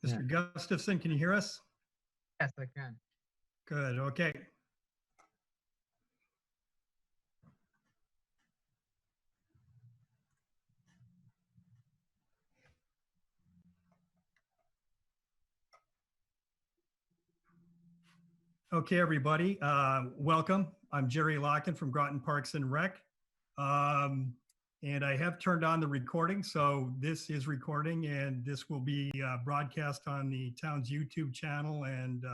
Mr. Gustafson, can you hear us? Yes, I can. Good, okay. Okay, everybody, welcome. I'm Jerry Locken from Groton Parks and Rec. And I have turned on the recording, so this is recording and this will be broadcast on the town's YouTube channel and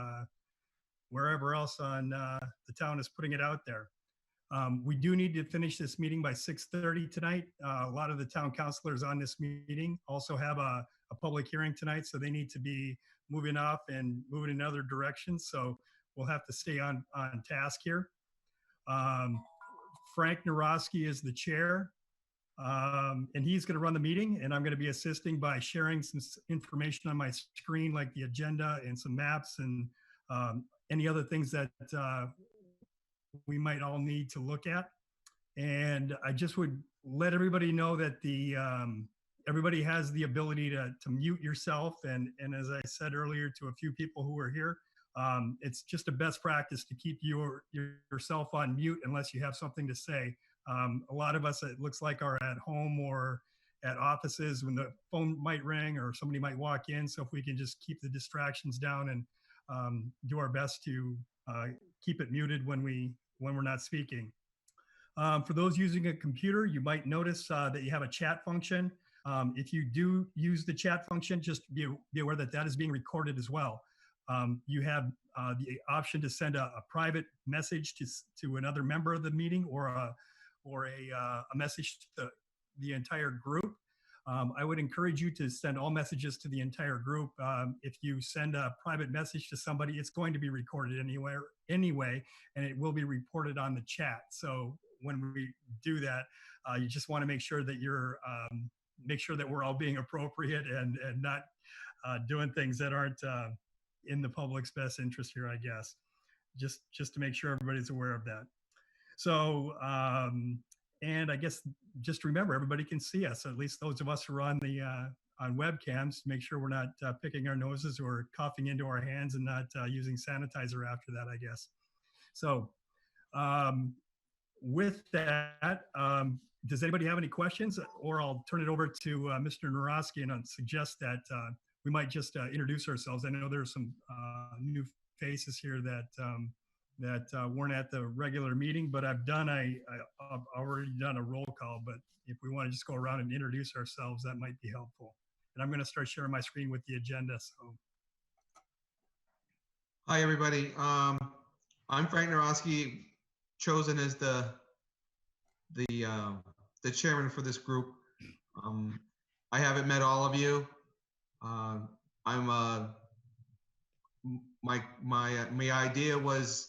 wherever else on the town is putting it out there. We do need to finish this meeting by 6:30 tonight. A lot of the town councilors on this meeting also have a public hearing tonight, so they need to be moving off and moving in other directions. So we'll have to stay on task here. Frank Narosky is the chair, and he's going to run the meeting, and I'm going to be assisting by sharing some information on my screen, like the agenda and some maps and any other things that we might all need to look at. And I just would let everybody know that the everybody has the ability to mute yourself. And as I said earlier to a few people who are here, it's just a best practice to keep yourself on mute unless you have something to say. A lot of us, it looks like, are at home or at offices when the phone might ring or somebody might walk in. So if we can just keep the distractions down and do our best to keep it muted when we're not speaking. For those using a computer, you might notice that you have a chat function. If you do use the chat function, just be aware that that is being recorded as well. You have the option to send a private message to another member of the meeting or a message to the entire group. I would encourage you to send all messages to the entire group. If you send a private message to somebody, it's going to be recorded anyway, and it will be reported on the chat. So when we do that, you just want to make sure that we're all being appropriate and not doing things that aren't in the public's best interest here, I guess. Just to make sure everybody's aware of that. So, and I guess just remember, everybody can see us, at least those of us who are on the on webcams, to make sure we're not picking our noses or coughing into our hands and not using sanitizer after that, I guess. So with that, does anybody have any questions? Or I'll turn it over to Mr. Narosky and suggest that we might just introduce ourselves. I know there's some new faces here that weren't at the regular meeting, but I've already done a roll call. But if we want to just go around and introduce ourselves, that might be helpful. And I'm going to start sharing my screen with the agenda. So, hi everybody. I'm Frank Narosky, chosen as the chairman for this group. I haven't met all of you. My idea was,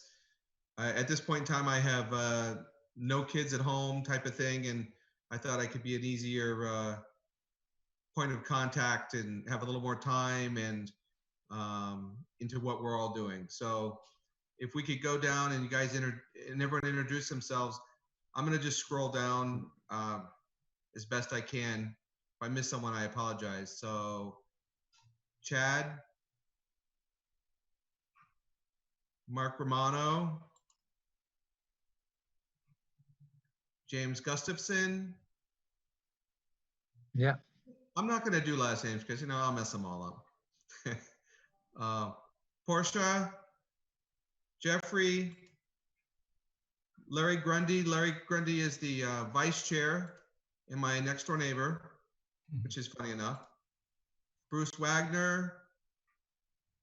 at this point in time, I have no kids at home type of thing, and I thought I could be an easier point of contact and have a little more time and into what we're all doing. So if we could go down and you guys and everyone introduce themselves, I'm gonna just scroll down as best I can. If I miss someone, I apologize. So Chad, Mark Romano, James Gustafson. Yeah. I'm not going to do last names because, I'll mess them all up. Portia, Jeffrey, Larry Grundy. Larry Grundy is the vice chair and my next door neighbor, which is funny enough. Bruce Wagner.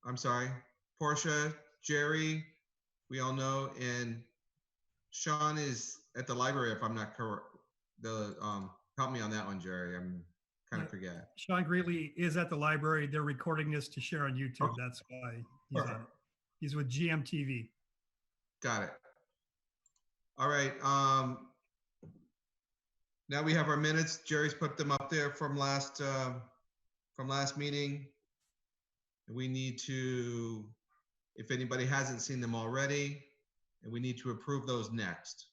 I'm sorry. Portia, Jerry, we all know, and Sean is at the library, if I'm not correct. Help me on that one, Jerry. I'm kind of forget. Sean Greeley is at the library. They're recording this to share on YouTube. Oh. That's why he's on it. He's with GMTV. Got it. All right. Now we have our minutes. Jerry's put them up there from last meeting. We need to, if anybody hasn't seen them already, and we need to approve those next.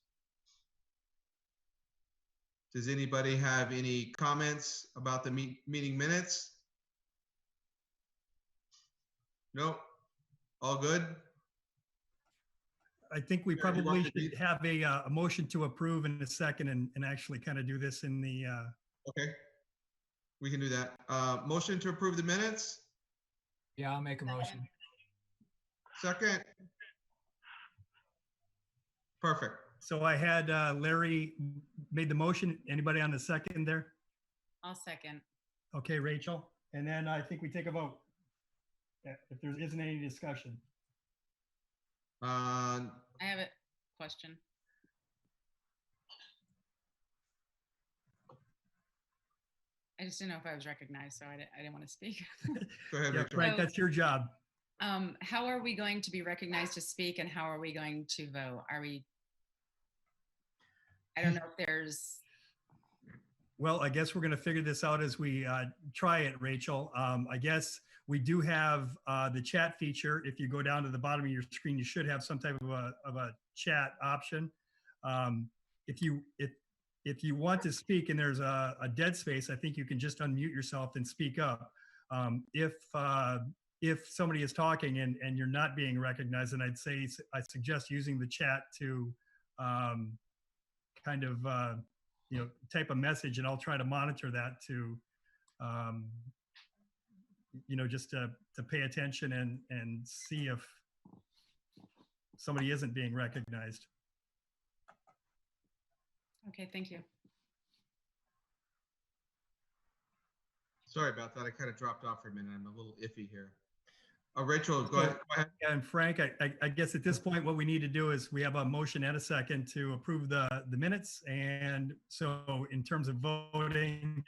Does anybody have any comments about the meeting minutes? Nope. All good? I think we Sure, you want probably to should read? have a motion to approve in a second and actually kind of do this in the, Okay, we can do that. Motion to approve the minutes? Yeah, I'll make a motion. Second? Perfect. so I had Larry made the motion. Anybody on the second there? I'll second. Okay, Rachel. And then I think we take a vote. If there isn't any discussion. Uh, I have a question. I just didn't know if I was recognized, so I didn't want to speak. Go ahead, Yeah, Rachel. Frank, that's your job. How are we going to be recognized to speak, and how are we going to vote? I don't know if there's, Well, I guess we're going to figure this out as we try it, Rachel. I guess we do have the chat feature. If you go down to the bottom of your screen, you should have some type of a chat option. If you want to speak and there's a dead space, I think you can just unmute yourself and speak up. If somebody is talking and you're not being recognized, then I suggest using the chat to kind of type a message, and I'll try to monitor that to just to pay attention and see if somebody isn't being recognized. okay, thank you. Sorry about that. I kind of dropped off for a minute. I'm a little iffy here. Rachel, go ahead. And Frank, I guess at this point, what we need to do is we have a motion and a second to approve the minutes. And so in terms of voting,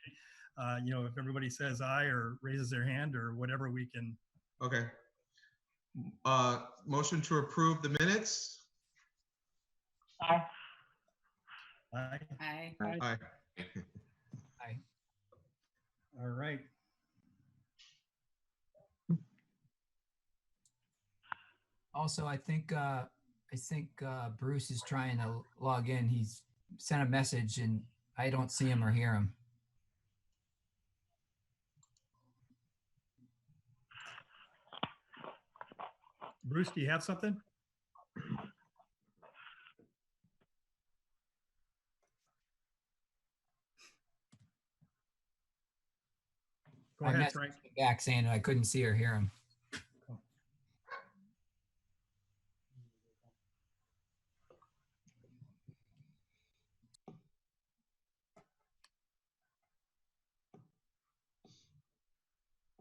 if everybody says aye or raises their hand or whatever, we can. Okay. Motion to approve the minutes? Aye. Aye. Aye. Aye. All right. Also, I think Bruce is trying to log in. He's sent a message and I don't see him or hear him. Bruce, do you have something? Go I ahead, messaged Frank. him back saying I couldn't see or hear him.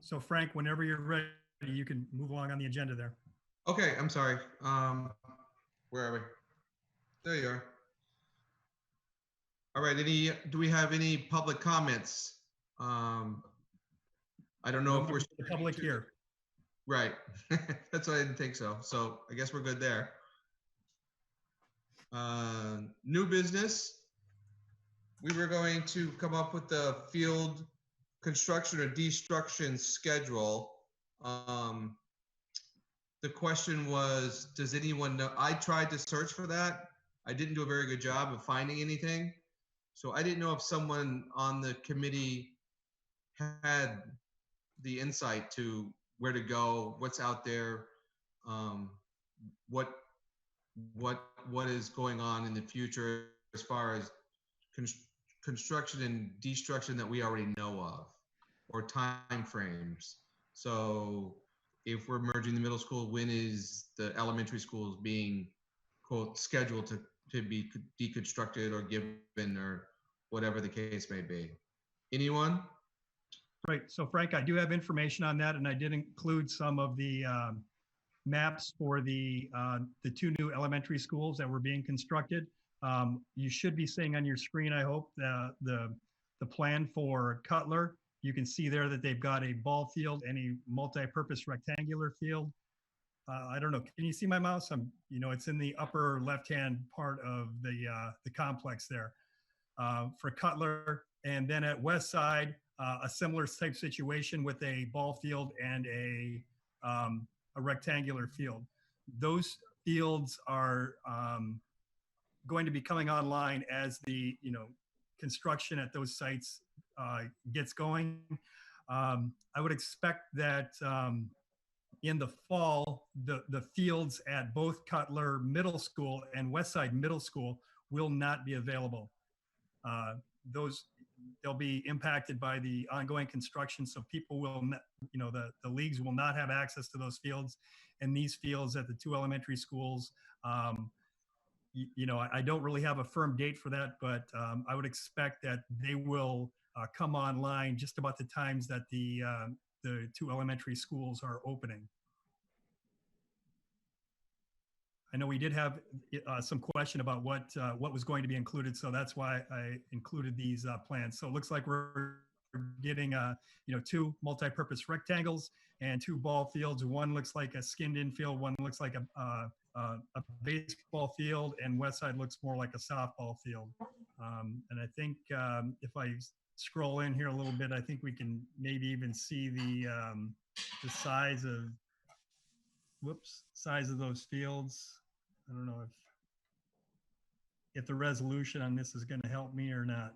So Frank, whenever you're ready, you can move along on the agenda there. Okay, I'm sorry. Where are we? There you are. All right, do we have any public comments? I don't know if we're the public here. Right. That's what I didn't think so. So I guess we're good there. New business. We were going to come up with the field construction or destruction schedule. The question was, does anyone know? I tried to search for that. I didn't do a very good job of finding anything. So I didn't know if someone on the committee had the insight to where to go, what's out there, what is going on in the future as far as construction and destruction that we already know of, or time frames. So if we're merging the middle school, when is the elementary schools being, quote, scheduled to be deconstructed or given, or whatever the case may be? Anyone? Right. So Frank, I do have information on that, and I did include some of the maps for the two new elementary schools that were being constructed. You should be seeing on your screen, I hope, the plan for Cutler. You can see there that they've got a ball field and a multi-purpose rectangular field. I don't know. Can you see my mouse? It's in the upper left-hand part of the complex there for Cutler. And then at West Side, a similar type situation with a ball field and a rectangular field. Those fields are going to be coming online as the construction at those sites gets going. I would expect that in the fall, the fields at both Cutler Middle School and Westside Middle School will not be available. Those they'll be impacted by the ongoing construction, so people will not, the leagues will not have access to those fields, and these fields at the two elementary schools. I don't really have a firm date for that, but I would expect that they will come online just about the times that the two elementary schools are opening. I know we did have some question about what was going to be included, so that's why I included these plans. So it looks like we're getting two multi-purpose rectangles and two ball fields. One looks like a skinned-in field. One looks like a baseball field, and west side looks more like a softball field. And I think if I scroll in here a little bit, I think we can maybe even see the size of size of those fields. I don't know if the resolution on this is going to help me or not.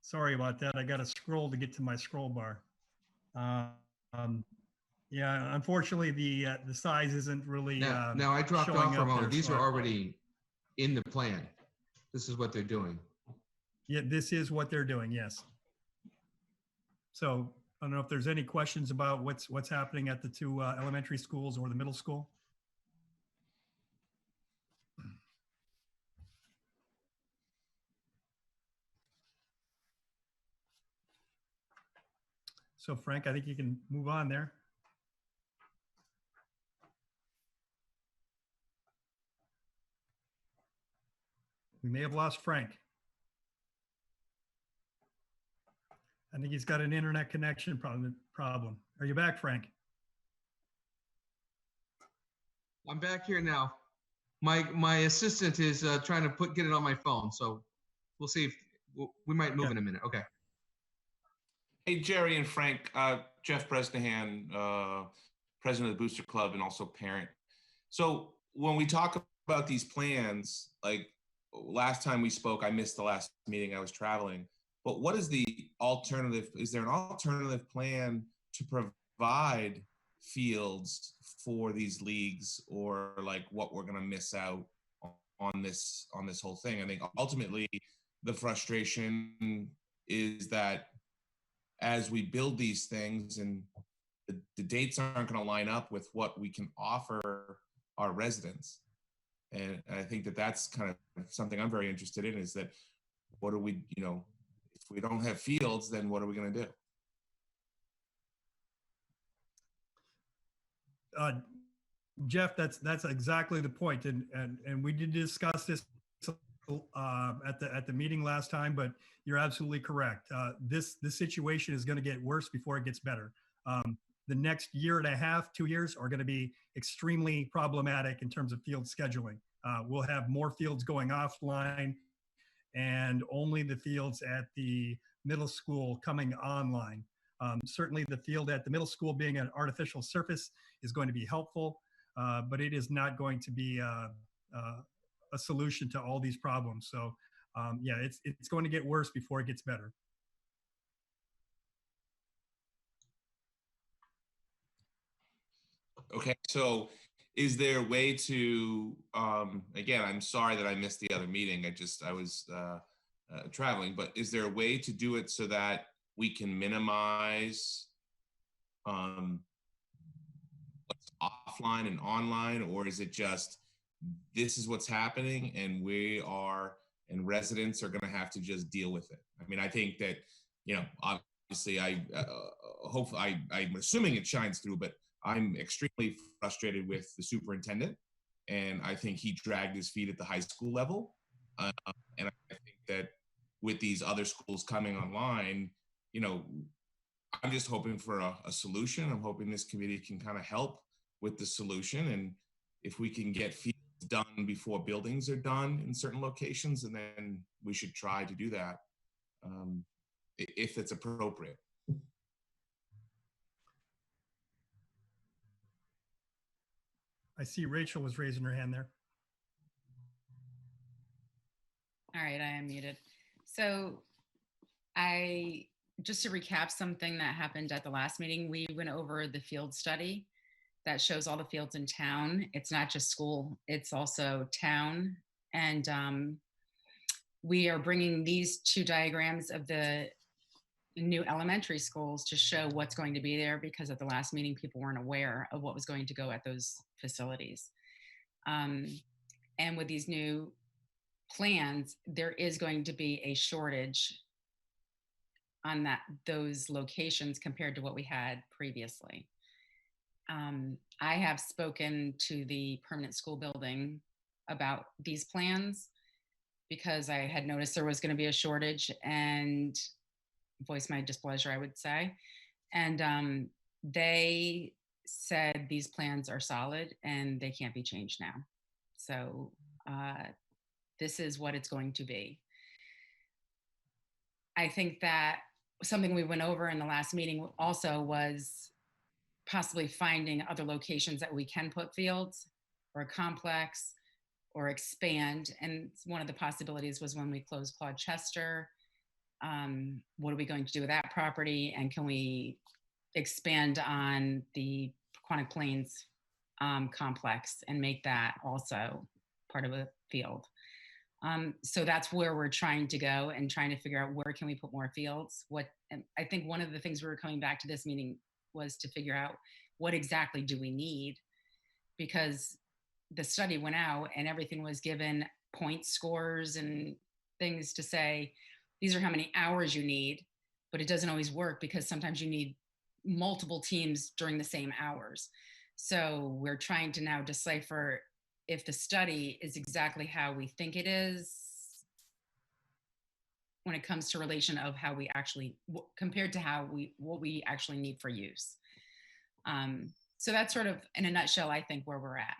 Sorry about that. I got to scroll to get to my scroll bar. Yeah, unfortunately, the size isn't really. Now I dropped showing off for a up moment. there, These so are already in the plan. This is what they're doing. Yeah, this is what they're doing. Yes. So I don't know if there's any questions about what's happening at the two elementary schools or the middle school. So Frank, I think you can move on there. We may have lost Frank. I think he's got an internet connection problem. Are you back, Frank? I'm back here now. My assistant is trying to get it on my phone, so we'll see if we might move in a minute. Okay. Hey, Jerry and Frank, Jeff Bresnahan, president of the Booster Club and also parent. So when we talk about these plans, like last time we spoke, I missed the last meeting, I was traveling. But what is the alternative? Is there an alternative plan to provide fields for these leagues, or like what we're going to miss out on this whole thing? I think ultimately the frustration is that as we build these things and the dates aren't going to line up with what we can offer our residents. And I think that that's kind of something I'm very interested in, is that what do we, if we don't have fields, then what are we going to do? Jeff, that's exactly the point. And we did discuss this at the meeting last time, but you're absolutely correct. This situation is going to get worse before it gets better. The next year and a half, 2 years are going to be extremely problematic in terms of field scheduling. We'll have more fields going offline and only the fields at the middle school coming online. Certainly the field at the middle school being an artificial surface is going to be helpful, but it is not going to be a solution to all these problems. So yeah, it's going to get worse before it gets better. Okay, so is there a way to, again, I'm sorry that I missed the other meeting. I was traveling, but is there a way to do it so that we can minimize what's offline and online, or is it just, this is what's happening and residents are gonna have to just deal with it? I mean, I think that, obviously I'm assuming it shines through, but I'm extremely frustrated with the superintendent, and I think he dragged his feet at the high school level. And I think that with these other schools coming online, I'm just hoping for a solution. I'm hoping this committee can kind of help with the solution. And if we can get fields done before buildings are done in certain locations, and then we should try to do that if it's appropriate. I see Rachel was raising her hand there. All right, I am muted. So just to recap something that happened at the last meeting, we went over the field study that shows all the fields in town. It's not just school, it's also town. And we are bringing these two diagrams of the new elementary schools to show what's going to be there, because at the last meeting, people weren't aware of what was going to go at those facilities. And with these new plans, there is going to be a shortage on those locations compared to what we had previously. I have spoken to the permanent school building about these plans because I had noticed there was going to be a shortage and voiced my displeasure, I would say. And they said these plans are solid and they can't be changed now. So this is what it's going to be. I think that something we went over in the last meeting also was possibly finding other locations that we can put fields or a complex or expand. And one of the possibilities was when we close Claude Chester, what are we going to do with that property? And can we expand on the Quantic Plains complex and make that also part of a field? So that's where we're trying to go and trying to figure out where can we put more fields. And I think one of the things we were coming back to this meeting was to figure out what exactly do we need, because the study went out and everything was given point scores and things to say, these are how many hours you need, but it doesn't always work because sometimes you need multiple teams during the same hours. So we're trying to now decipher if the study is exactly how we think it is when it comes to relation of how we actually, compared to what we actually need for use. So that's sort of, in a nutshell, I think where we're at,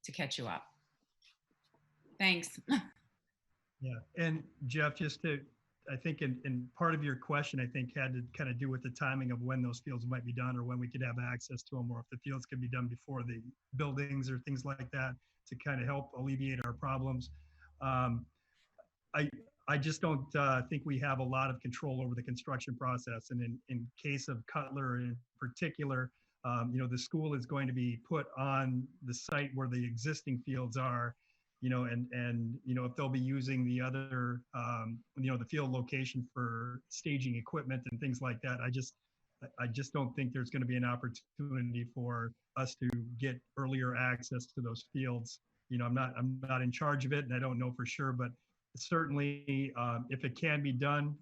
to catch you up. Thanks. Yeah, and Jeff, I think in part of your question, I think had to kind of do with the timing of when those fields might be done or when we could have access to them, or if the fields could be done before the buildings or things like that to kind of help alleviate our problems. I just don't think we have a lot of control over the construction process. And in case of Cutler in particular, the school is going to be put on the site where the existing fields are, and if they'll be using the other, the field location for staging equipment and things like that, I just don't think there's going to be an opportunity for us to get earlier access to those fields. I'm not in charge of it, and I don't know for sure, but certainly, if it can be done,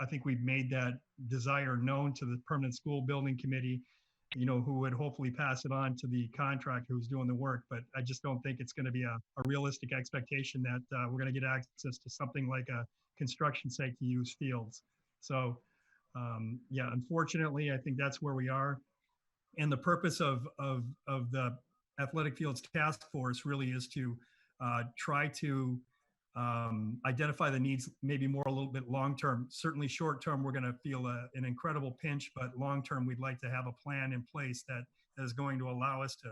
I think we've made that desire known to the permanent school building committee, who would hopefully pass it on to the contractor who's doing the work. But I just don't think it's going to be a realistic expectation that we're going to get access to something like a construction site to use fields. So, yeah, unfortunately, I think that's where we are. And the purpose of the Athletic Fields Task Force really is to try to identify the needs, maybe more a little bit long-term. Certainly short-term, we're going to feel an incredible pinch, but long-term, we'd like to have a plan in place that is going to allow us to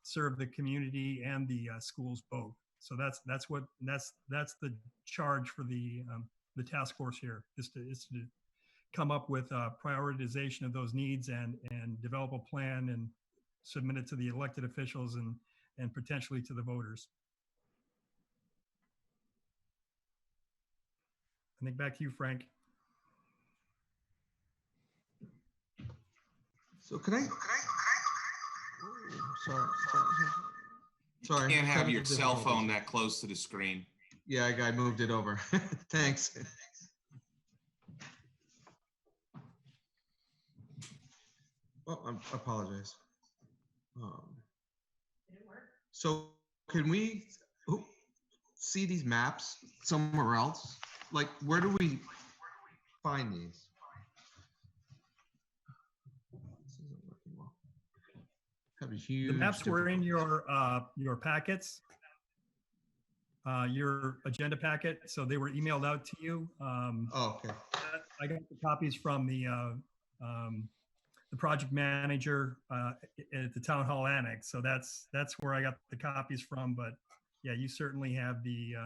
serve the community and the schools both. So that's the charge for the task force here, is to come up with a prioritization of those needs and develop a plan and submit it to the elected officials and potentially to the voters. I think back to you, Frank. So can I? Sorry. You can't have your cell phone that close to the screen. Yeah, I moved it over. Thanks. Well, I apologize. Did it work? So can we see these maps somewhere else? Like, where do we find these? This isn't working well. Have a huge. The maps were in your packets, your agenda packet. So they were emailed out to you. Oh, okay. I got the copies from the project manager at the town hall annex. So that's where I got the copies from. But yeah, you certainly have the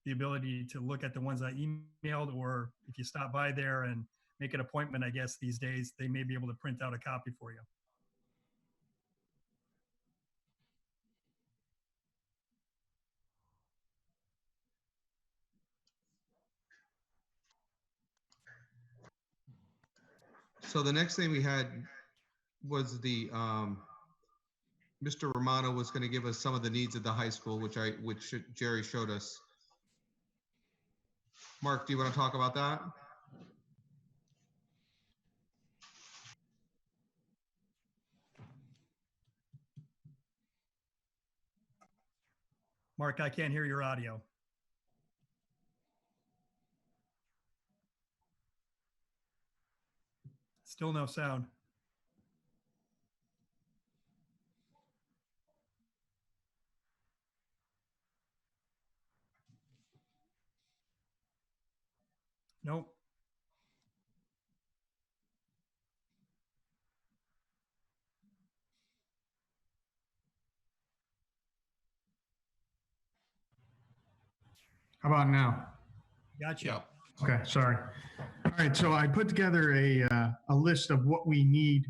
the ability to look at the ones I emailed, or if you stop by there and make an appointment, I guess these days, they may be able to print out a copy for you. So the next thing we had was the Mr. Romano was going to give us some of the needs of the high school, which Jerry showed us. Mark, do you want to talk about that? Mark, I can't hear your audio. Still no sound. Nope. How about now? Gotcha. Yeah. Okay, sorry. All right, so I put together a list of what we need,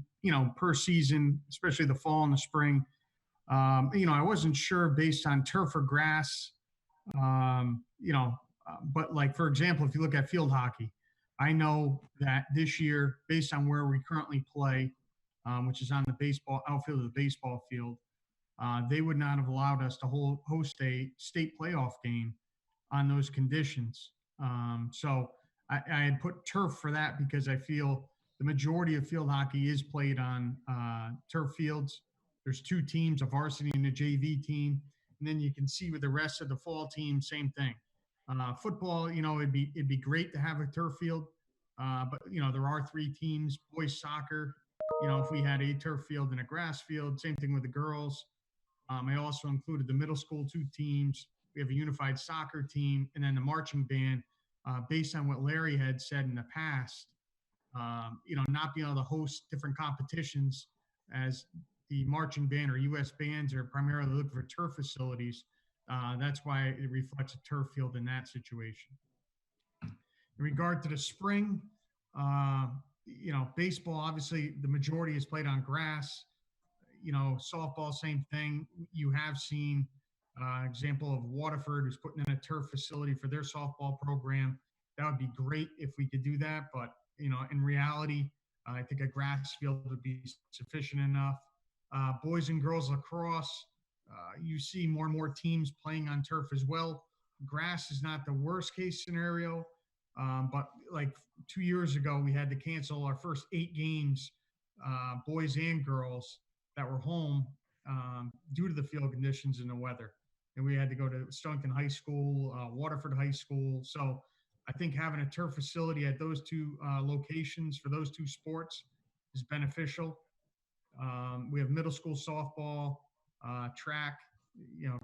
per season, especially the fall and the spring. I wasn't sure based on turf or grass, but like, for example, if you look at field hockey, I know that this year, based on where we currently play, which is on the baseball outfield of the baseball field, they would not have allowed us to host a state playoff game on those conditions. So I had put turf for that because I feel the majority of field hockey is played on turf fields. There's two teams, a varsity and a JV team. And then you can see with the rest of the fall team, same thing. Football, it'd be great to have a turf field. But there are three teams. Boys soccer, if we had a turf field and a grass field, same thing with the girls. I also included the middle school two teams. We have a unified soccer team, and then the marching band. Based on what Larry had said in the past, not being able to host different competitions as the marching band or U.S. bands are primarily looking for turf facilities. That's why it reflects a turf field in that situation. In regard to the spring, baseball, obviously the majority is played on grass. Softball, same thing. You have seen example of Waterford who's putting in a turf facility for their softball program. That would be great if we could do that. But, in reality, I think a grass field would be sufficient enough. Boys and girls lacrosse, you see more and more teams playing on turf as well. Grass is not the worst case scenario. But like 2 years ago, we had to cancel our first 8 games, boys and girls, that were home due to the field conditions and the weather. And we had to go to Stonington High School, Waterford High School. So I think having a turf facility at those two locations for those two sports is beneficial. We have middle school softball, track,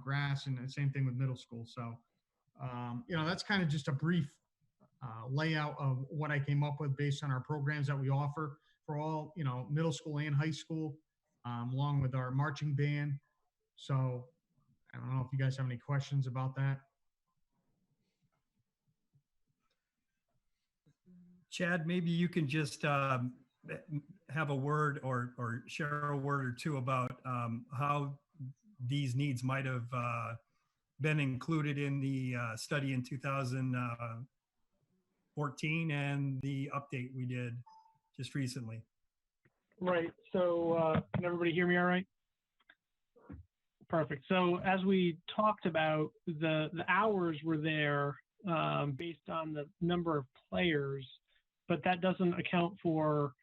grass, and the same thing with middle school. So, that's kind of just a brief layout of what I came up with based on our programs that we offer for all, middle school and high school, along with our marching band. So I don't know if you guys have any questions about that. Chad, maybe you can just have a word or share a word or two about how these needs might have been included in the study in 2014 and the update we did just recently. Right. So can everybody hear me all right? Perfect. So as we talked about, the hours were there based on the number of players, but that doesn't account for,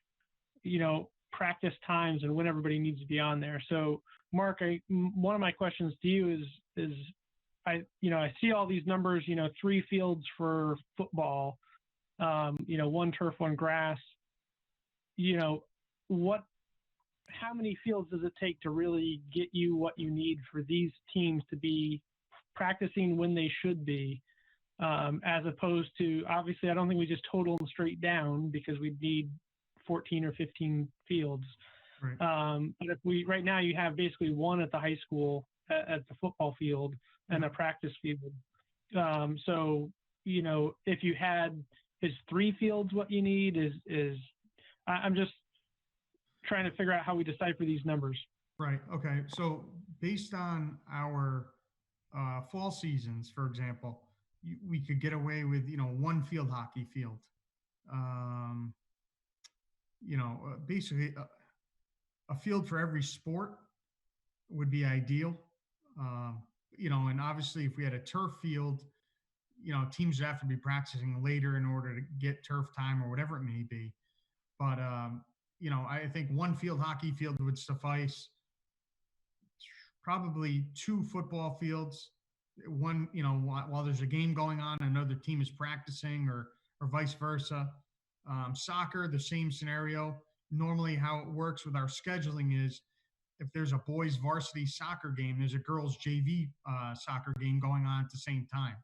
practice times and when everybody needs to be on there. So Mark, one of my questions to you is I see all these numbers, 3 fields for football, 1 turf, 1 grass, how many fields does it take to really get you what you need for these teams to be practicing when they should be, as opposed to, obviously, I don't think we just total them straight down because we'd need 14 or 15 fields. Right. But if right now you have basically 1 at the high school at the football field and a practice field. So, if you had, is 3 fields what you need? I'm just trying to figure out how we decipher these numbers. Right. Okay. So based on our fall seasons, for example, we could get away with, 1 field hockey field. Um, basically a field for every sport would be ideal. And obviously if we had a turf field, teams would have to be practicing later in order to get turf time or whatever it may be. But, I think 1 field hockey field would suffice. Probably 2 football fields. One, while there's a game going on, another team is practicing, or vice versa. Soccer, the same scenario. Normally, how it works with our scheduling is, if there's a boys varsity soccer game, there's a girls JV soccer game going on at the same time.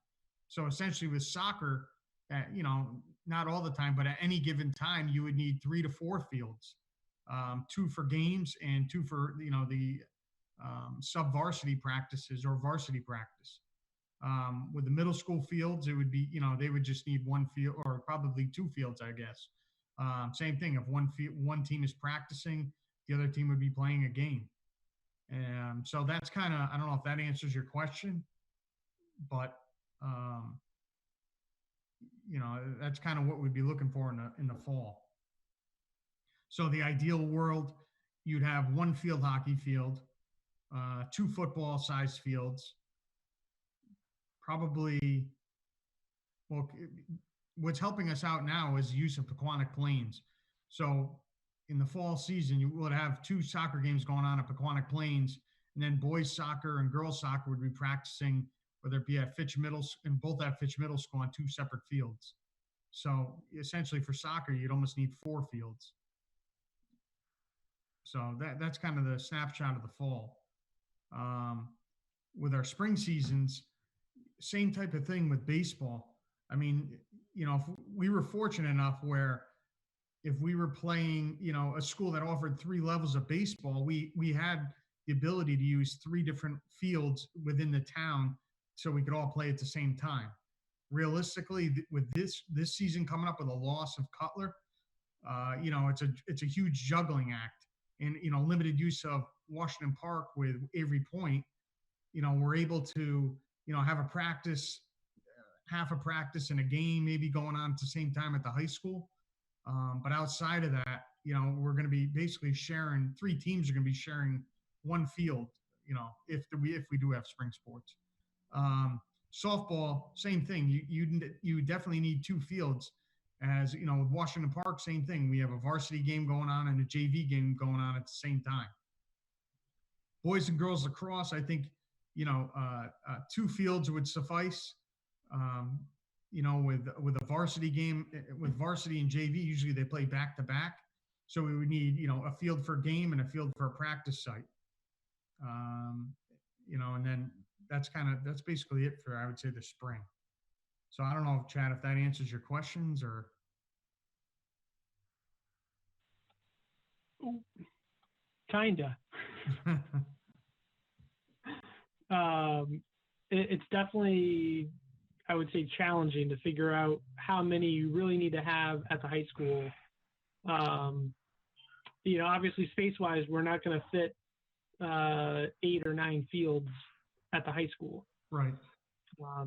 So essentially, with soccer, not all the time, but at any given time, you would need 3 to 4 fields, 2 for games and 2 for the sub-varsity practices or varsity practice. With the middle school fields, it would be, they would just need 1 field, or probably 2 fields, I guess. Same thing. If one team is practicing, the other team would be playing a game. So that's kind of, I don't know if that answers your question, but that's kind of what we'd be looking for in the fall. So the ideal world, you'd have 1 field hockey field, 2 football sized fields, probably. Well, what's helping us out now is the use of Pequannock Plains. So in the fall season, you would have 2 soccer games going on at Pequannock Plains, and then boys soccer and girls soccer would be practicing, whether it be at Fitch Middle, and both at Fitch Middle School, on 2 separate fields. So essentially for soccer, you'd almost need 4 fields. So that's kind of the snapshot of the fall. With our spring seasons, same type of thing with baseball. I mean, if we were fortunate enough where if we were playing, a school that offered 3 levels of baseball, we had the ability to use 3 different fields within the town so we could all play at the same time. Realistically, with this season coming up with a loss of Cutler, it's a huge juggling act, and limited use of Washington Park with Avery Point. We're able to have a practice, half a practice and a game maybe going on at the same time at the high school. But outside of that, we're going to be basically sharing, 3 teams are going to be sharing 1 field, if we do have spring sports. Softball, same thing. You definitely need 2 fields. As with Washington Park, same thing. We have a varsity game going on and a JV game going on at the same time. Boys and girls lacrosse, I think, 2 fields would suffice. With a varsity game, with varsity and JV, usually they play back to back. So we would need, a field for a game and a field for a practice site. And then that's basically it for, I would say, the spring. So I don't know, Chad, if that answers your questions or. Kinda. It's definitely, I would say, challenging to figure out how many you really need to have at the high school. Obviously space-wise, we're not going to fit 8 or 9 fields at the high school. Right. I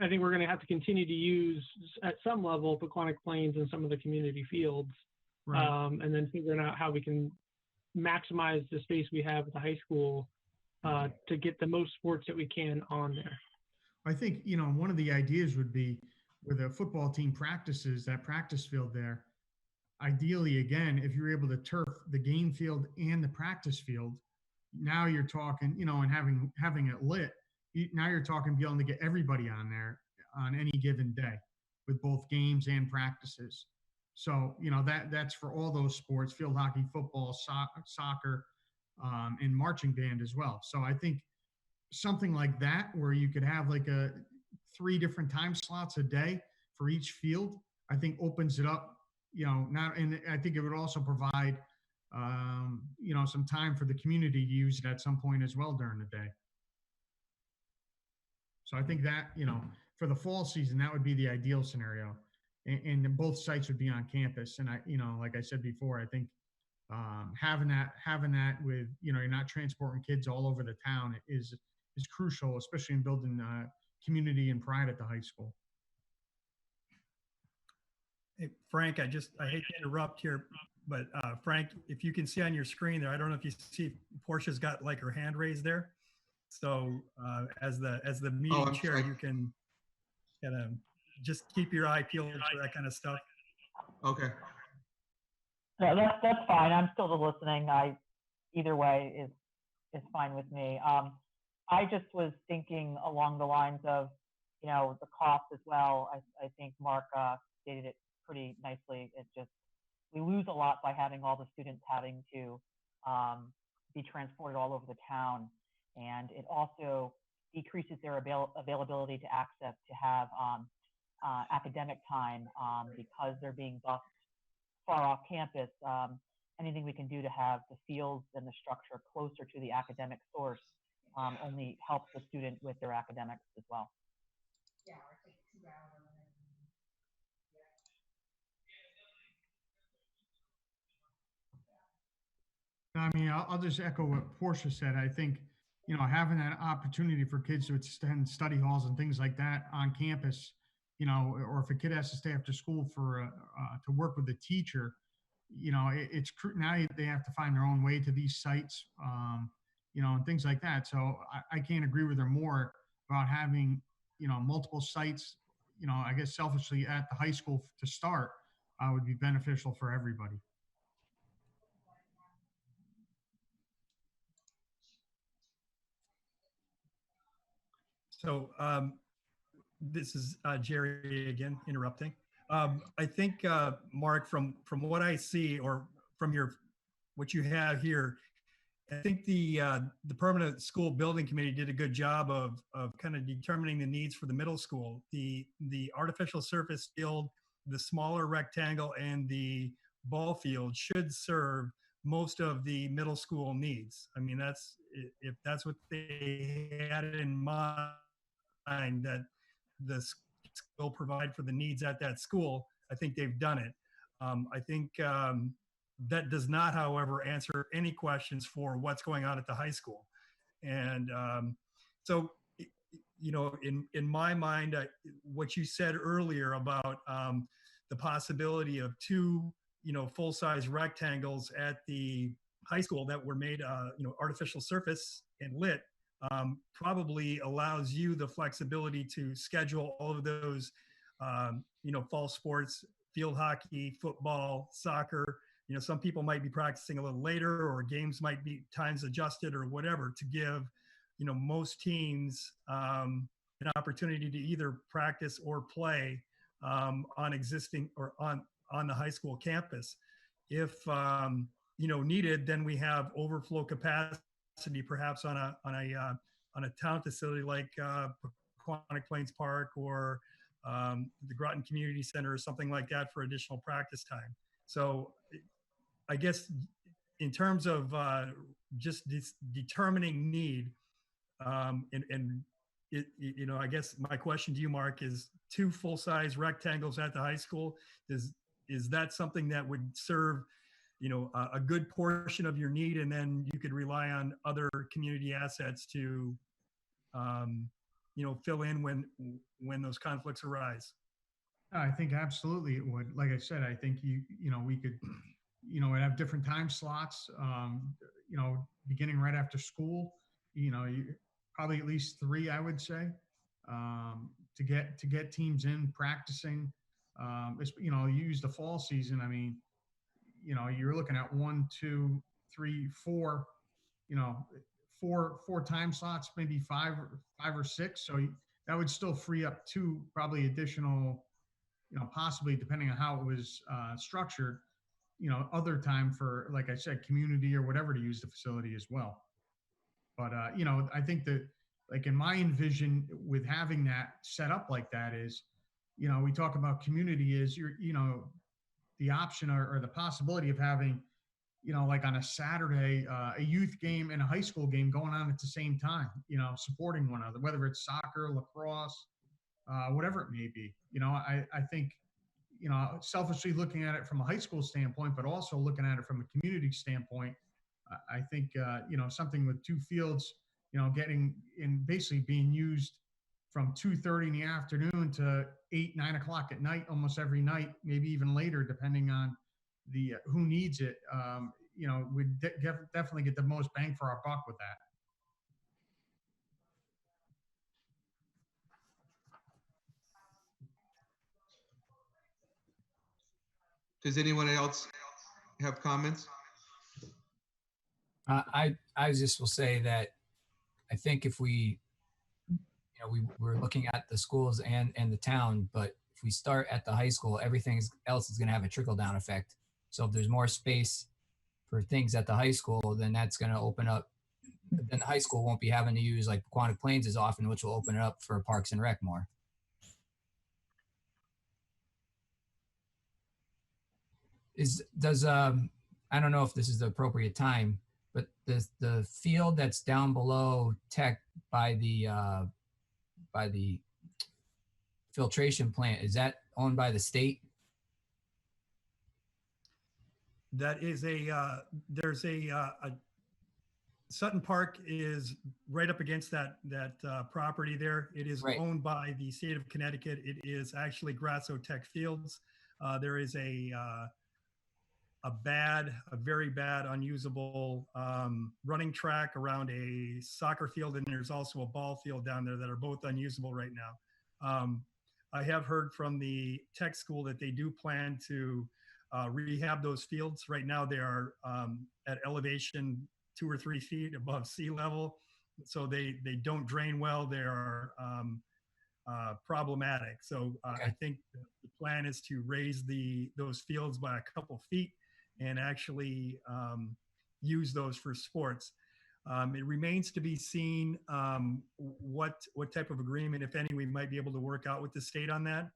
think we're going to have to continue to use, at some level, Pequannock Plains and some of the community fields, right. And then figuring out how we can maximize the space we have at the high school to get the most sports that we can on there. I think, one of the ideas would be, where the football team practices, that practice field there, ideally, again, if you're able to turf the game field and the practice field, now you're talking, and having it lit, now you're talking being able to get everybody on there on any given day with both games and practices. So, that's for all those sports: field hockey, football, soccer, and marching band as well. So I think something like that, where you could have like 3 different time slots a day for each field, I think opens it up, and I think it would also provide, some time for the community to use it at some point as well during the day. So I think that, for the fall season, that would be the ideal scenario. And then both sites would be on campus. And like I said before, I think having that with, you're not transporting kids all over the town is crucial, especially in building community and pride at the high school. Hey, Frank, I hate to interrupt here, but Frank, if you can see on your screen there, I don't know if you see Portia's got like her hand raised there. So as the meeting chair, sorry. you can kind of just keep your eye peeled for that kind of stuff. Okay. No, that's fine. I'm still listening. Either way is fine with me. I just was thinking along the lines of, the cost as well. I think Mark stated it pretty nicely. It just, we lose a lot by having all the students having to be transported all over the town. And it also decreases their availability to access to have academic time because they're being bused far off campus. Anything we can do to have the fields and the structure closer to the academic source only helps the student with their academics as well. I mean, I'll just echo what Portia said. I think, having that opportunity for kids to attend study halls and things like that on campus, or if a kid has to stay after school to work with a teacher, now they have to find their own way to these sites, and things like that. So I can't agree with her more about having, multiple sites, I guess selfishly at the high school to start would be beneficial for everybody. So this is Jerry again, interrupting. I think, Mark, from what I see, or from what you have here, I think the Permanent School Building Committee did a good job of kind of determining the needs for the middle school. The artificial surface field, the smaller rectangle, and the ball field should serve most of the middle school needs. I mean, if that's what they had in mind, that the school provide for the needs at that school, I think they've done it. I think that does not, however, answer any questions for what's going on at the high school. And so, in my mind, what you said earlier about the possibility of two, full-size rectangles at the high school that were made, artificial surface and lit, probably allows you the flexibility to schedule all of those, fall sports, field hockey, football, soccer. Some people might be practicing a little later, or games might be times adjusted or whatever, to give, most teams an opportunity to either practice or play on existing or on the high school campus. If, needed, then we have overflow capacity perhaps on a town facility like Quantic Plains Park or the Groton Community Center or something like that for additional practice time. So I guess in terms of just determining need, and I guess my question to you, Mark, is two full-size rectangles at the high school. Is that something that would serve, a good portion of your need, and then you could rely on other community assets to, fill in when those conflicts arise? I think absolutely it would. Like I said, I think we could, have different time slots, beginning right after school, probably at least 3, I would say, to get teams in practicing. You use the fall season. I mean, you're looking at 1, 2, 3, 4, four time slots, maybe five or 6. So that would still free up 2 probably additional, possibly depending on how it was structured, other time for, like I said, community or whatever to use the facility as well. But, I think that, like in my envision with having that set up like that is, we talk about community is the option or the possibility of having, like on a Saturday, a youth game and a high school game going on at the same time, supporting one another, whether it's soccer, lacrosse, whatever it may be. I think, selfishly looking at it from a high school standpoint, but also looking at it from a community standpoint, I think, something with two fields, getting in basically being used from 2:30 in the afternoon to 8, 9 o'clock at night, almost every night, maybe even later, depending on the who needs it. We'd definitely get the most bang for our buck with that. Does anyone else have comments? I just will say that I think if we're looking at the schools and the town, but if we start at the high school, everything else is going to have a trickle down effect. So if there's more space for things at the high school, then that's going to open up. Then the high school won't be having to use like Quantic Plains as often, which will open it up for Parks and Rec more. I don't know if this is the appropriate time, but the field that's down below Tech by the filtration plant, is that owned by the state? That is there's a Sutton Park is right up against that property there. It is Right. owned by the state of Connecticut. It is actually Grasso Tech Fields. There is a very bad, unusable running track around a soccer field, and there's also a ball field down there that are both unusable right now. I have heard from the tech school that they do plan to rehab those fields. Right now, they are at elevation 2 or 3 feet above sea level, so they don't drain well. They are problematic. So Okay. I think the plan is to raise those fields by a couple feet and actually use those for sports. It remains to be seen what type of agreement, if any, we might be able to work out with the state on that.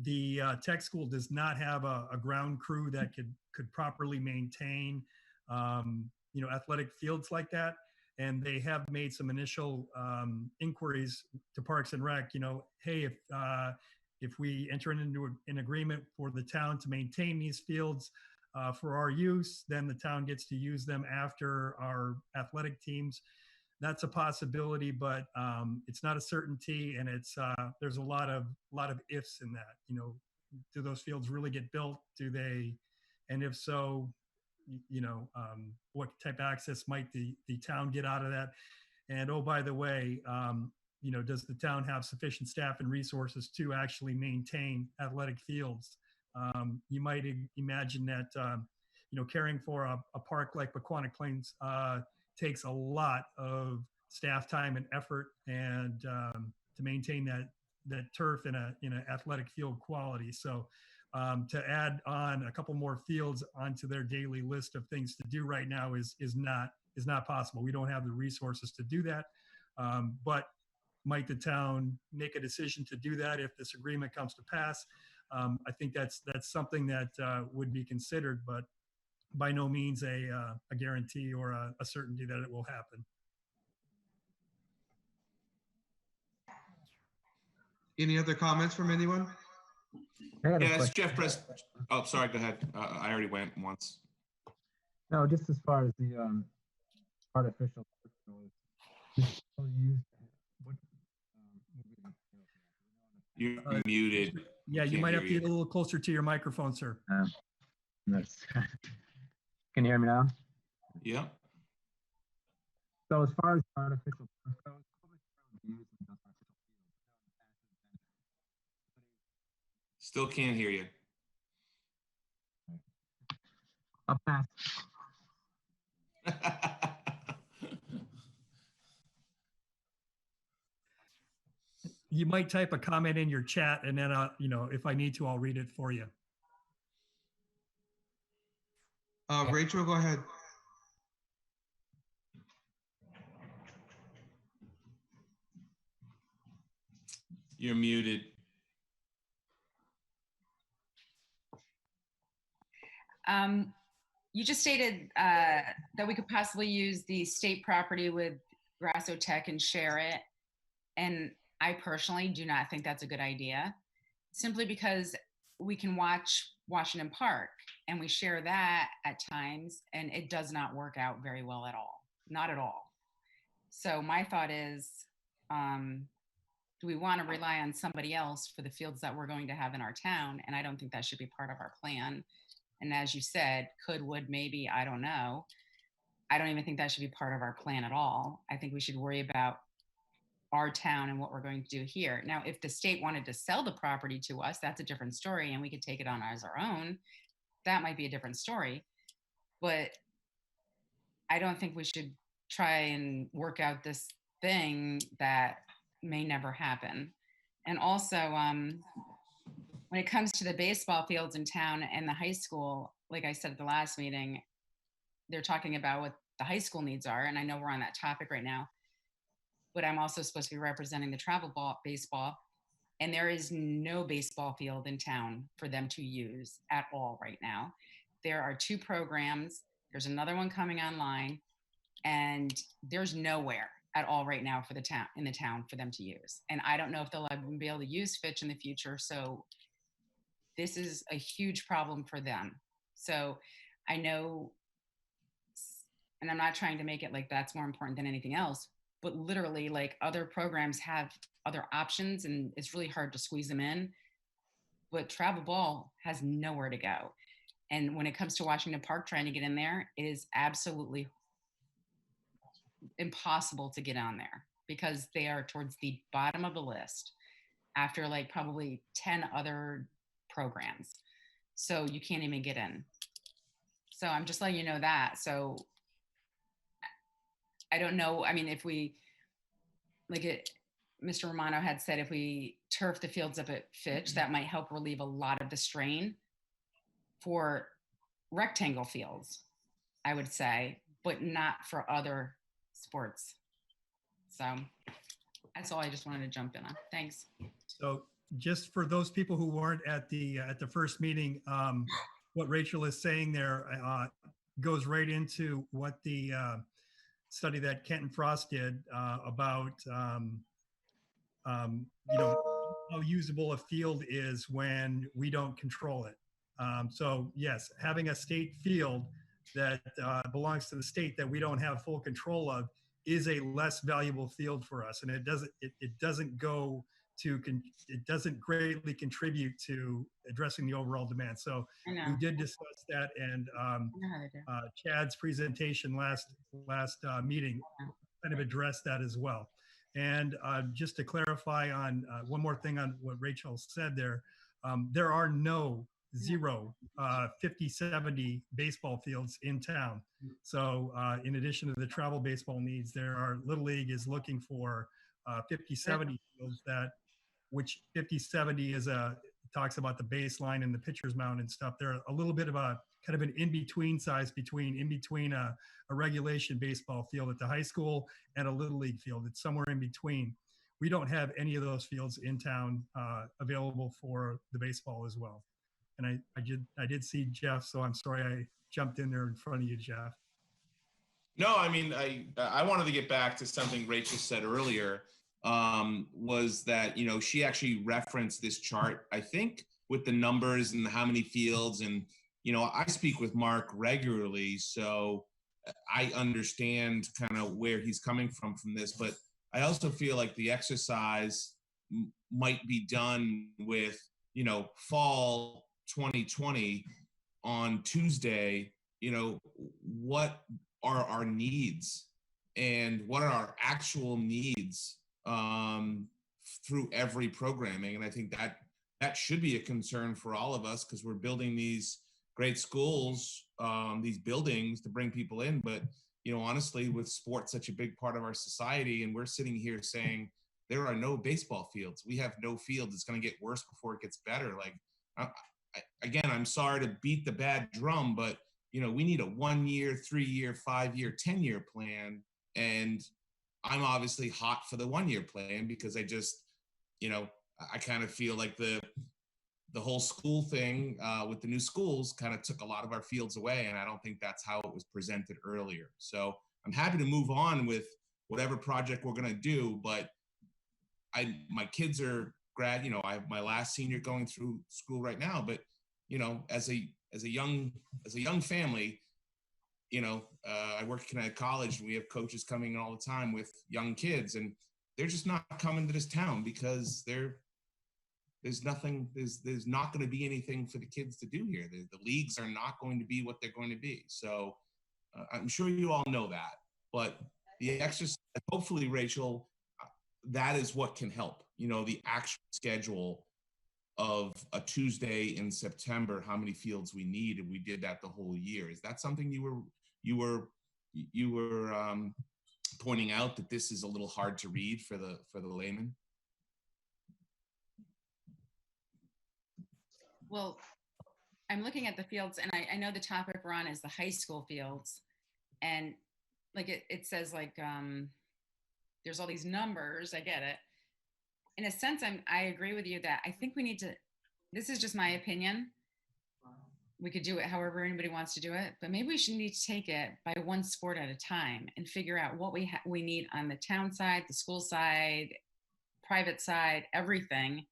The tech school does not have a ground crew that could properly maintain athletic fields like that. And they have made some initial inquiries to Parks and Rec, hey, if we enter into an agreement for the town to maintain these fields for our use, then the town gets to use them after our athletic teams. That's a possibility, but it's not a certainty, and there's a lot of ifs in that. Do those fields really get built? Do they? And if so, what type of access might the town get out of that? And oh, by the way, does the town have sufficient staff and resources to actually maintain athletic fields? You might imagine that, caring for a park like Quantic Plains takes a lot of staff time and effort, and to maintain that turf in an athletic field quality. So to add on a couple more fields onto their daily list of things to do right now is not possible. We don't have the resources to do that. But might the town make a decision to do that if this agreement comes to pass? I think that's something that would be considered, but by no means a guarantee or a certainty that it will happen. Any other comments from anyone? Yes, Jeff Press. Oh, sorry, go ahead. I already went once. No, just as far as the artificial goes, You're muted. Yeah, you Can't might hear have to get a little closer to your microphone, sir. Can you hear me now? Yeah. So as far as artificial turf goes, Still can't hear you. I'll pass. You might type a comment in your chat, and then if I need to, I'll read it for you. Rachel, go ahead. You're muted. You just stated that we could possibly use the state property with Grasso Tech and share it. And I personally do not think that's a good idea, simply because we can watch Washington Park and we share that at times, and it does not work out very well at all. Not at all. So my thought is, do we want to rely on somebody else for the fields that we're going to have in our town? And I don't think that should be part of our plan. And as you said, could, would, maybe, I don't know. I don't even think that should be part of our plan at all. I think we should worry about our town and what we're going to do here. Now, if the state wanted to sell the property to us, that's a different story, and we could take it on as our own. That might be a different story. But I don't think we should try and work out this thing that may never happen. And also, when it comes to the baseball fields in town and the high school, like I said at the last meeting, they're talking about what the high school needs are. And I know we're on that topic right now, but I'm also supposed to be representing the travel baseball. And there is no baseball field in town for them to use at all right now. There are 2 programs. There's another one coming online, and there's nowhere at all right now for the town for them to use. And I don't know if they'll even be able to use Fitch in the future. So this is a huge problem for them. So I know, and I'm not trying to make it like that's more important than anything else, but literally, like, other programs have other options and it's really hard to squeeze them in. But travel ball has nowhere to go. And when it comes to Washington Park, trying to get in there, it is absolutely impossible to get on there because they are towards the bottom of the list after like probably 10 other programs. So you can't even get in. So I'm just letting you know that. So I don't know. I mean, if we, like it, Mr. Romano had said, if we turf the fields up at Fitch, that might help relieve a lot of the strain for rectangle fields, I would say, but not for other sports. So that's all I just wanted to jump in on. Thanks. So just for those people who weren't at the first meeting, what Rachel is saying there goes right into what the study that Kent and Frost did about you know, how usable a field is when we don't control it. So yes, having a state field that belongs to the state that we don't have full control of is a less valuable field for us, and it doesn't greatly contribute to addressing the overall demand. So we did discuss that, and Chad's presentation last meeting kind of addressed that as well. And just to clarify on one more thing on what Rachel said there, there are zero 50-70 baseball fields in town. So in addition to the travel baseball needs, there are Little League is looking for 50-70 fields which 50-70 is talks about the baseline and the pitcher's mound and stuff. They're a little bit of a kind of an in-between size in between a regulation baseball field at the high school and a Little League field. It's somewhere in between. We don't have any of those fields in town available for the baseball as well. And I did see Jeff, so I'm sorry I jumped in there in front of you, Jeff. No, I mean, I wanted to get back to something Rachel said earlier, was that, you know, she actually referenced this chart, I think, with the numbers and how many fields. And, you know, I speak with Mark regularly, so I understand kind of where he's coming from this. But I also feel like the exercise might be done with, you know, fall 2020 on Tuesday, you know, what are our needs and what are our actual needs through every programming. And I think that should be a concern for all of us, because we're building these great schools, these buildings to bring people in. But, you know, honestly, with sports such a big part of our society, and we're sitting here saying there are no baseball fields, we have no fields, it's going to get worse before it gets better. Like, again, I'm sorry to beat the bad drum, but, you know, we need a 1 year, 3 year, 5 year, 10 year plan. And I'm obviously hot for the 1 year plan, because I just, you know, I kind of feel like the the whole school thing with the new schools kind of took a lot of our fields away, and I don't think that's how it was presented earlier. So I'm happy to move on with whatever project we're going to do, but my kids are I have my last senior going through school right now, but as a young family, I work at Connecticut College, and we have coaches coming in all the time with young kids, and they're just not coming to this town because there's not going to be anything for the kids to do here. The leagues are not going to be what they're going to be. So I'm sure you all know that, but the exercise, hopefully, Rachel, that is what can help. The actual schedule of a Tuesday in September, how many fields we need, and we did that the whole year. Is that something you were pointing out, that this is a little hard to read for the layman? Well, I'm looking at the fields, and I know the topic we're on is the high school fields, and like it says like there's all these numbers. I get it. In a sense, I agree with you that I think we need to. This is just my opinion. We could do it however anybody wants to do it, but maybe we should need to take it by one sport at a time and figure out what we need on the town side, the school side, private side, everything,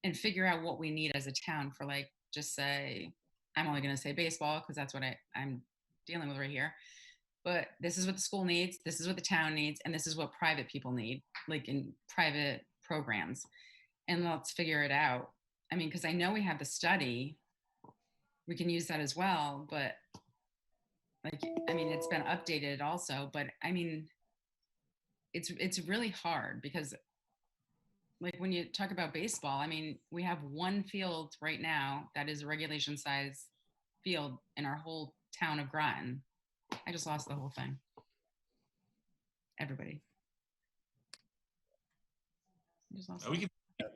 and figure out what we need as a town for, like, just say, I'm only going to say baseball because that's what I'm dealing with right here. But this is what the school needs, this is what the town needs, and this is what private people need, like in private programs. And let's figure it out. I mean, because I know we have the study, we can use that as well, but it's been updated also, but I mean, it's really hard because, like, when you talk about baseball, I mean, we have one field right now that is a regulation size field in our whole town of Groton. I just lost the whole thing. Everybody.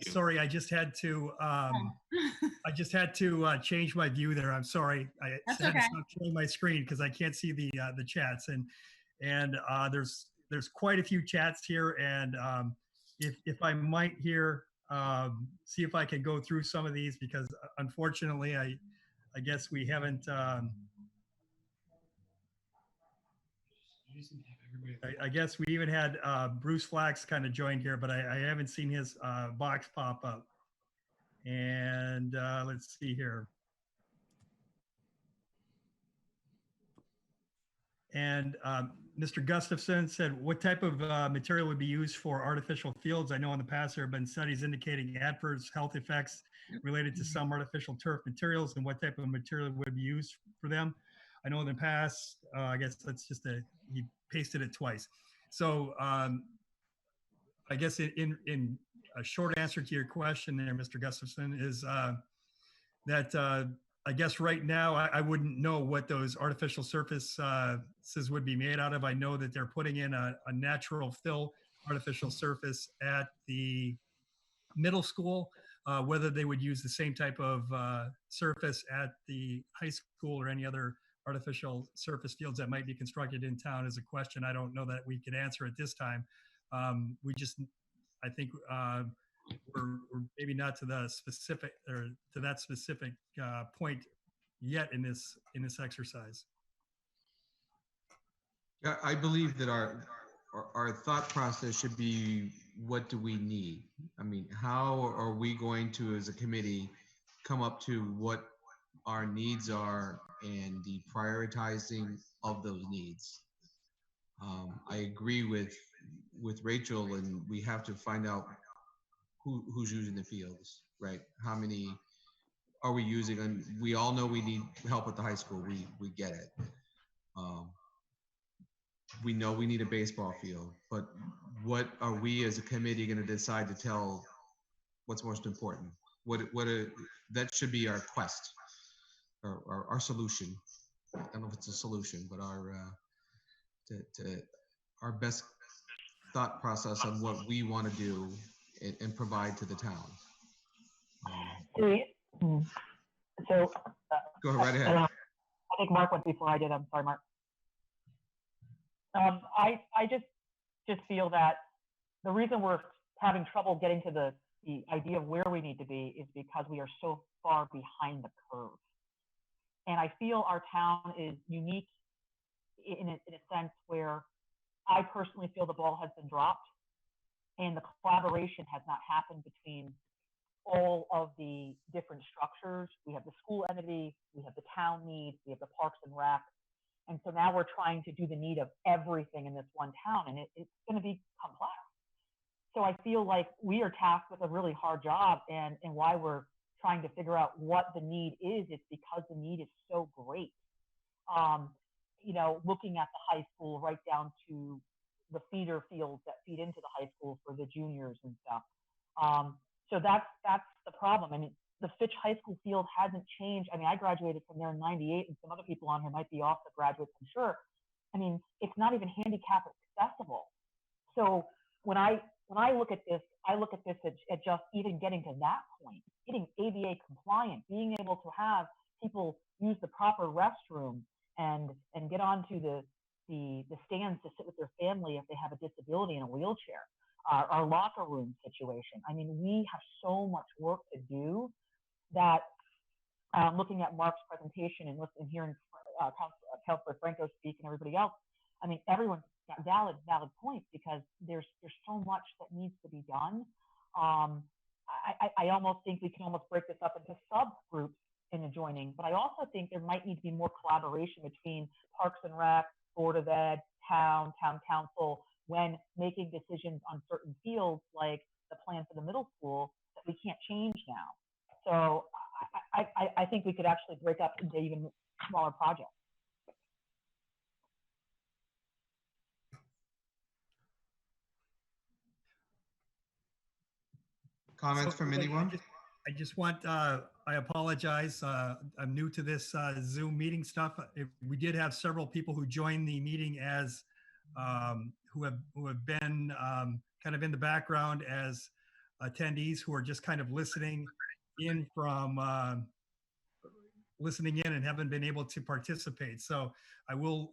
Sorry, I just had to change my view there. I'm sorry. I had to stop sharing my screen because I can't see the chats, and there's quite a few chats here, and if I might here see if I can go through some of these, because unfortunately I guess we haven't. I guess we even had Bruce Flax kind of joined here, but I haven't seen his box pop up. And let's see here. And Mr. Gustafson said, what type of material would be used for artificial fields? I know in the past there have been studies indicating adverse health effects related to some artificial turf materials, and what type of material would be used for them. I know in the past, I guess that's just he pasted it twice. So I guess in a short answer to your question there, Mr. Gustafson, is that I guess right now I wouldn't know what those artificial surfaces would be made out of. I know that they're putting in a natural fill artificial surface at the middle school. Whether they would use the same type of surface at the high school or any other artificial surface fields that might be constructed in town is a question I don't know that we could answer at this time. I think we're maybe not to the specific or to that specific point yet in this exercise. Yeah, I believe that our thought process should be, what do we need? I mean, how are we going to, as a committee, come up to what our needs are and the prioritizing of those needs? I agree with Rachel, and we have to find out who's using the fields, right? How many are we using? And we all know we need help at the high school. We get it. We know we need a baseball field, but what are we as a committee going to decide to tell what's most important? That should be our quest, or our solution. I don't know if it's a solution, but our best thought process on what we want to do and provide to the town. So go right ahead. I think Mark went before I did. I'm sorry, Mark. I just feel that the reason we're having trouble getting to the the idea of where we need to be is because we are so far behind the curve. And I feel our town is unique in a sense where I personally feel the ball has been dropped and the collaboration has not happened between all of the different structures. We have the school entity, we have the town needs, we have the parks and rec. And so now we're trying to do the need of everything in this one town, and it's going to be complex. So I feel like we are tasked with a really hard job, and why we're trying to figure out what the need is, it's because the need is so great. You know, looking at the high school right down to the feeder fields that feed into the high school for the juniors and stuff. So that's the problem. I mean, the Fitch High School field hasn't changed. I mean, I graduated from there in '98, and some other people on here might be also graduates, I'm sure. I mean, it's not even handicap accessible. So when I look at this, I look at this at just even getting to that point, getting ADA compliant, being able to have people use the proper restroom and get onto the stands to sit with their family if they have a disability in a wheelchair. Our locker room situation. I mean, we have so much work to do that looking at Mark's presentation and listening, hearing Councilor Franco speak and everybody else, I mean, everyone's got valid points because there's so much that needs to be done. I almost think we can almost break this up into subgroups in adjoining, but I also think there might need to be more collaboration between Parks and Rec, Board of Ed, town council, when making decisions on certain fields like the plan for the middle school that we can't change now. So I think we could actually break up into even smaller projects. Comments from anyone? I just want, I apologize. I'm new to this Zoom meeting stuff. We did have several people who joined the meeting as who have been kind of in the background as attendees who are just kind of listening in and haven't been able to participate. So I will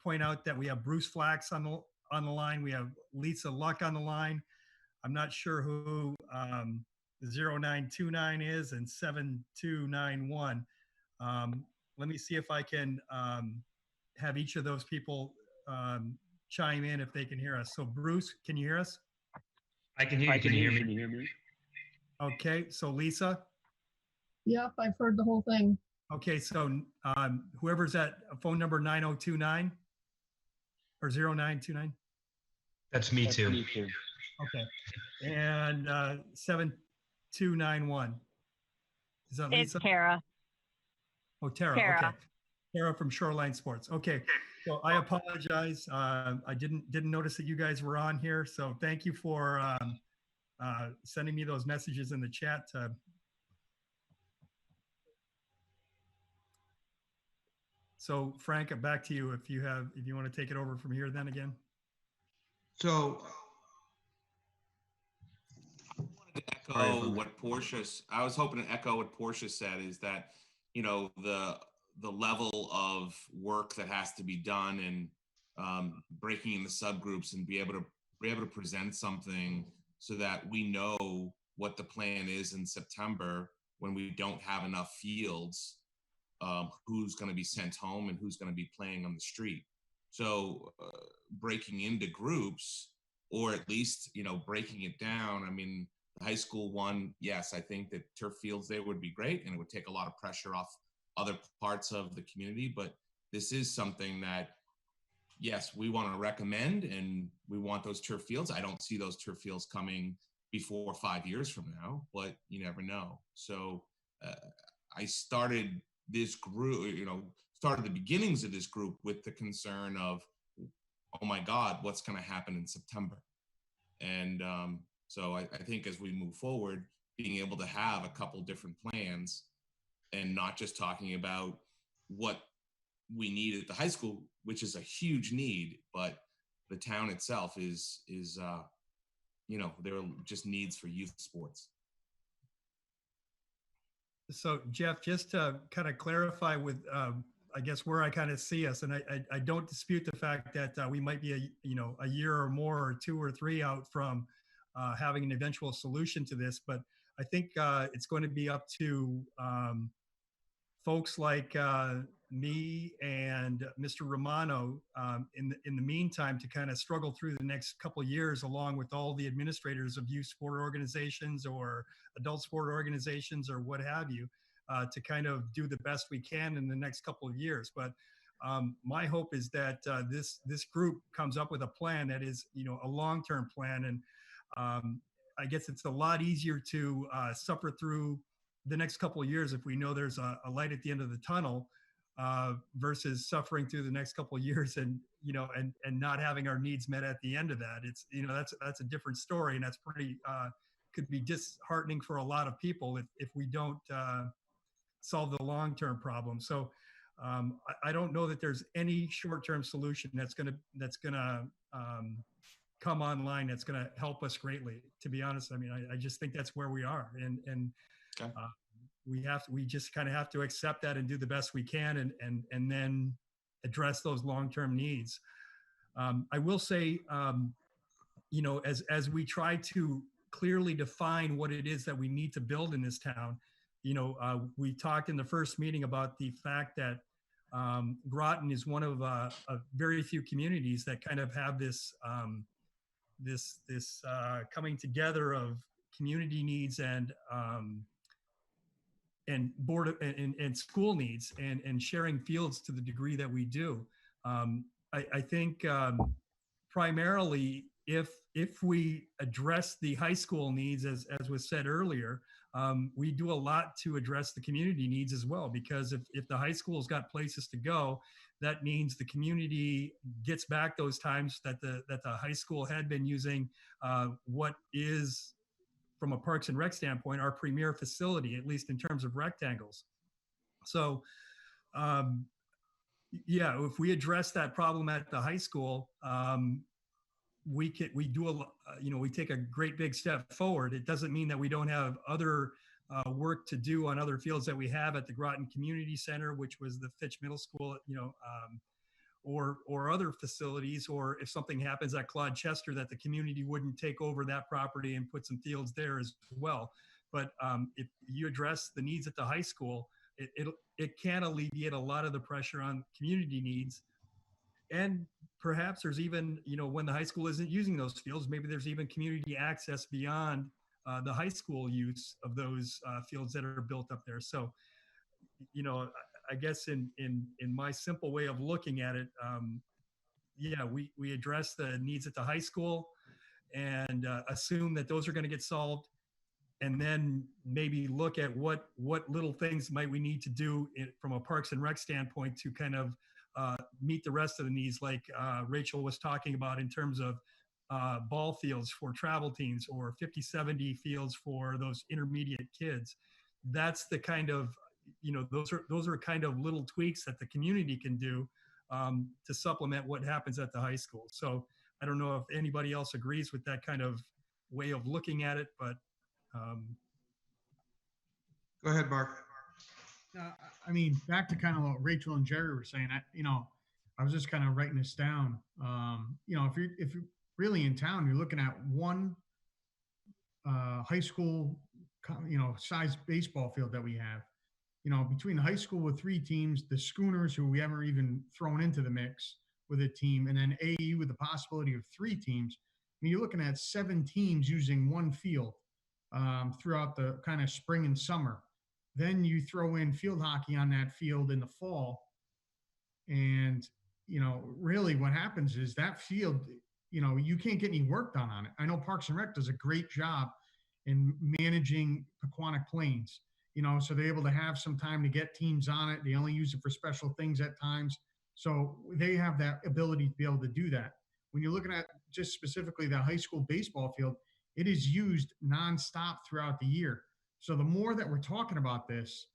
point out that we have Bruce Flax on the line. We have Lisa Luck on the line. I'm not sure who 0929 is and 7291. Let me see if I can have each of those people chime in if they can hear us. So Bruce, can you hear us? I can hear you. Can you hear me? Okay, so Lisa? Yep, I've heard the whole thing. Okay, so whoever's at phone number 9029 or 0929? That's me too. Okay, and 7291. Is that Lisa? It's Tara. Oh, Tara. Tara. Okay. Tara from Shoreline Sports. Okay, so I apologize. I didn't notice that you guys were on here. So thank you for sending me those messages in the chat. So Frank, back to you if you want to take it over from here then again. So I was hoping to echo what Portia said, is that, you know, the level of work that has to be done and breaking in the subgroups and be able to present something so that we know what the plan is in September when we don't have enough fields, who's going to be sent home and who's going to be playing on the street. So breaking into groups, or at least, you know, breaking it down. I mean, the high school one, yes, I think that turf fields there would be great, and it would take a lot of pressure off other parts of the community. But this is something that, yes, we want to recommend, and we want those turf fields. I don't see those turf fields coming before 5 years from now, but you never know. So I started this group, started the beginnings of this group with the concern of, oh my God, what's going to happen in September? And so I think as we move forward, being able to have a couple different plans and not just talking about what we need at the high school, which is a huge need, but the town itself is there are just needs for youth sports. So Jeff, just to kind of clarify with, I guess where I kind of see us, and I don't dispute the fact that we might be a year or more, or 2 or 3 out from having an eventual solution to this. But I think it's going to be up to folks like me and Mr. Romano in the meantime to kind of struggle through the next couple of years, along with all the administrators of youth sport organizations or adult sport organizations or what have you, to kind of do the best we can in the next couple of years. But my hope is that this group comes up with a plan that is, a long-term plan. And I guess it's a lot easier to suffer through the next couple of years if we know there's a light at the end of the tunnel, versus suffering through the next couple of years and not having our needs met at the end of that. It's that's a different story, and that's pretty could be disheartening for a lot of people if we don't solve the long-term problem. So I don't know that there's any short-term solution that's gonna come online that's gonna help us greatly. To be honest, I mean, I just think that's where we are, and Okay. we just kind of have to accept that and do the best we can, and then address those long-term needs. I will say, as we try to clearly define what it is that we need to build in this town, we talked in the first meeting about the fact that Groton is one of a very few communities that kind of have this coming together of community needs and board and school needs and sharing fields to the degree that we do. I think primarily if we address the high school needs, as was said earlier, we do a lot to address the community needs as well, because if the high school's got places to go, that means the community gets back those times that the high school had been using what is, from a Parks and Rec standpoint, our premier facility, at least in terms of rectangles. So, if we address that problem at the high school, we take a great big step forward. It doesn't mean that we don't have other work to do on other fields that we have at the Groton Community Center, which was the Fitch Middle School, or other facilities, or if something happens at Claude Chester, that the community wouldn't take over that property and put some fields there as well. But if you address the needs at the high school, it can alleviate a lot of the pressure on community needs. And perhaps there's even, when the high school isn't using those fields, maybe there's even community access beyond the high school use of those fields that are built up there. So, I guess in my simple way of looking at it, we address the needs at the high school and assume that those are going to get solved, and then maybe look at what little things might we need to do from a Parks and Rec standpoint to kind of meet the rest of the needs, like Rachel was talking about in terms of ball fields for travel teams or 50-70 fields for those intermediate kids. That's the kind of, those are kind of little tweaks that the community can do to supplement what happens at the high school. So I don't know if anybody else agrees with that kind of way of looking at it, but Go ahead, Mark. I mean, back to kind of what Rachel and Jerry were saying. I was just kind of writing this down. If you're really in town, you're looking at one high school, size baseball field that we have. Between the high school with 3 teams, the Schooners, who we haven't even thrown into the mix with a team, and then AU with the possibility of 3 teams. I mean, you're looking at 7 teams using one field throughout the kind of spring and summer. Then you throw in field hockey on that field in the fall. And, really what happens is that field, you can't get any work done on it. I know Parks and Rec does a great job in managing Pequannock Plains, so they're able to have some time to get teams on it. They only use it for special things at times. So they have that ability to be able to do that. When you're looking at just specifically the high school baseball field, it is used nonstop throughout the year. So the more that we're talking about this,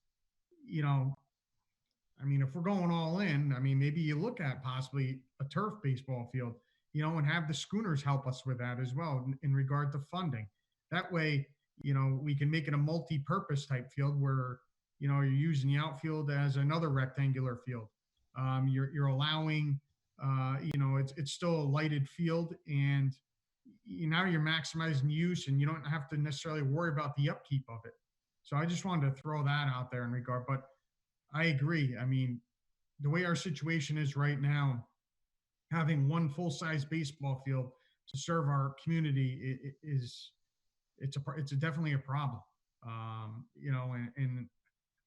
if we're going all in, maybe you look at possibly a turf baseball field, and have the Schooners help us with that as well in regard to funding. That way, we can make it a multi-purpose type field where, you're using the outfield as another rectangular field. You're allowing, it's still a lighted field, and now you're maximizing use and you don't have to necessarily worry about the upkeep of it. So I just wanted to throw that out there in regard, but I agree. I mean, the way our situation is right now, having one full-size baseball field to serve our community it's definitely a problem. And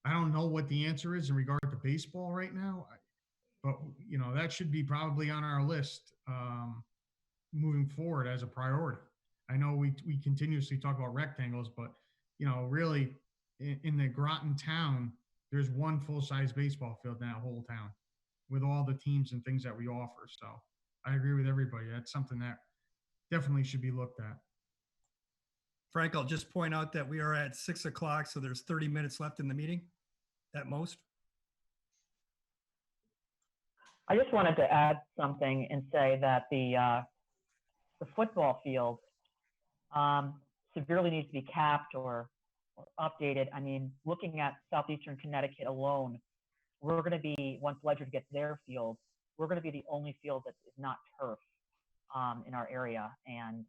I don't know what the answer is in regard to baseball right now, but that should be probably on our list moving forward as a priority. I know we continuously talk about rectangles, but really in the Groton town, there's one full-size baseball field in that whole town with all the teams and things that we offer. So I agree with everybody. That's something that definitely should be looked at. Frank, I'll just point out that we are at 6 o'clock, so there's 30 minutes left in the meeting at most. I just wanted to add something and say that the football field severely needs to be capped or updated. I mean, looking at southeastern Connecticut alone, we're going to be, once Ledger gets their field, we're going to be the only field that is not turf in our area. And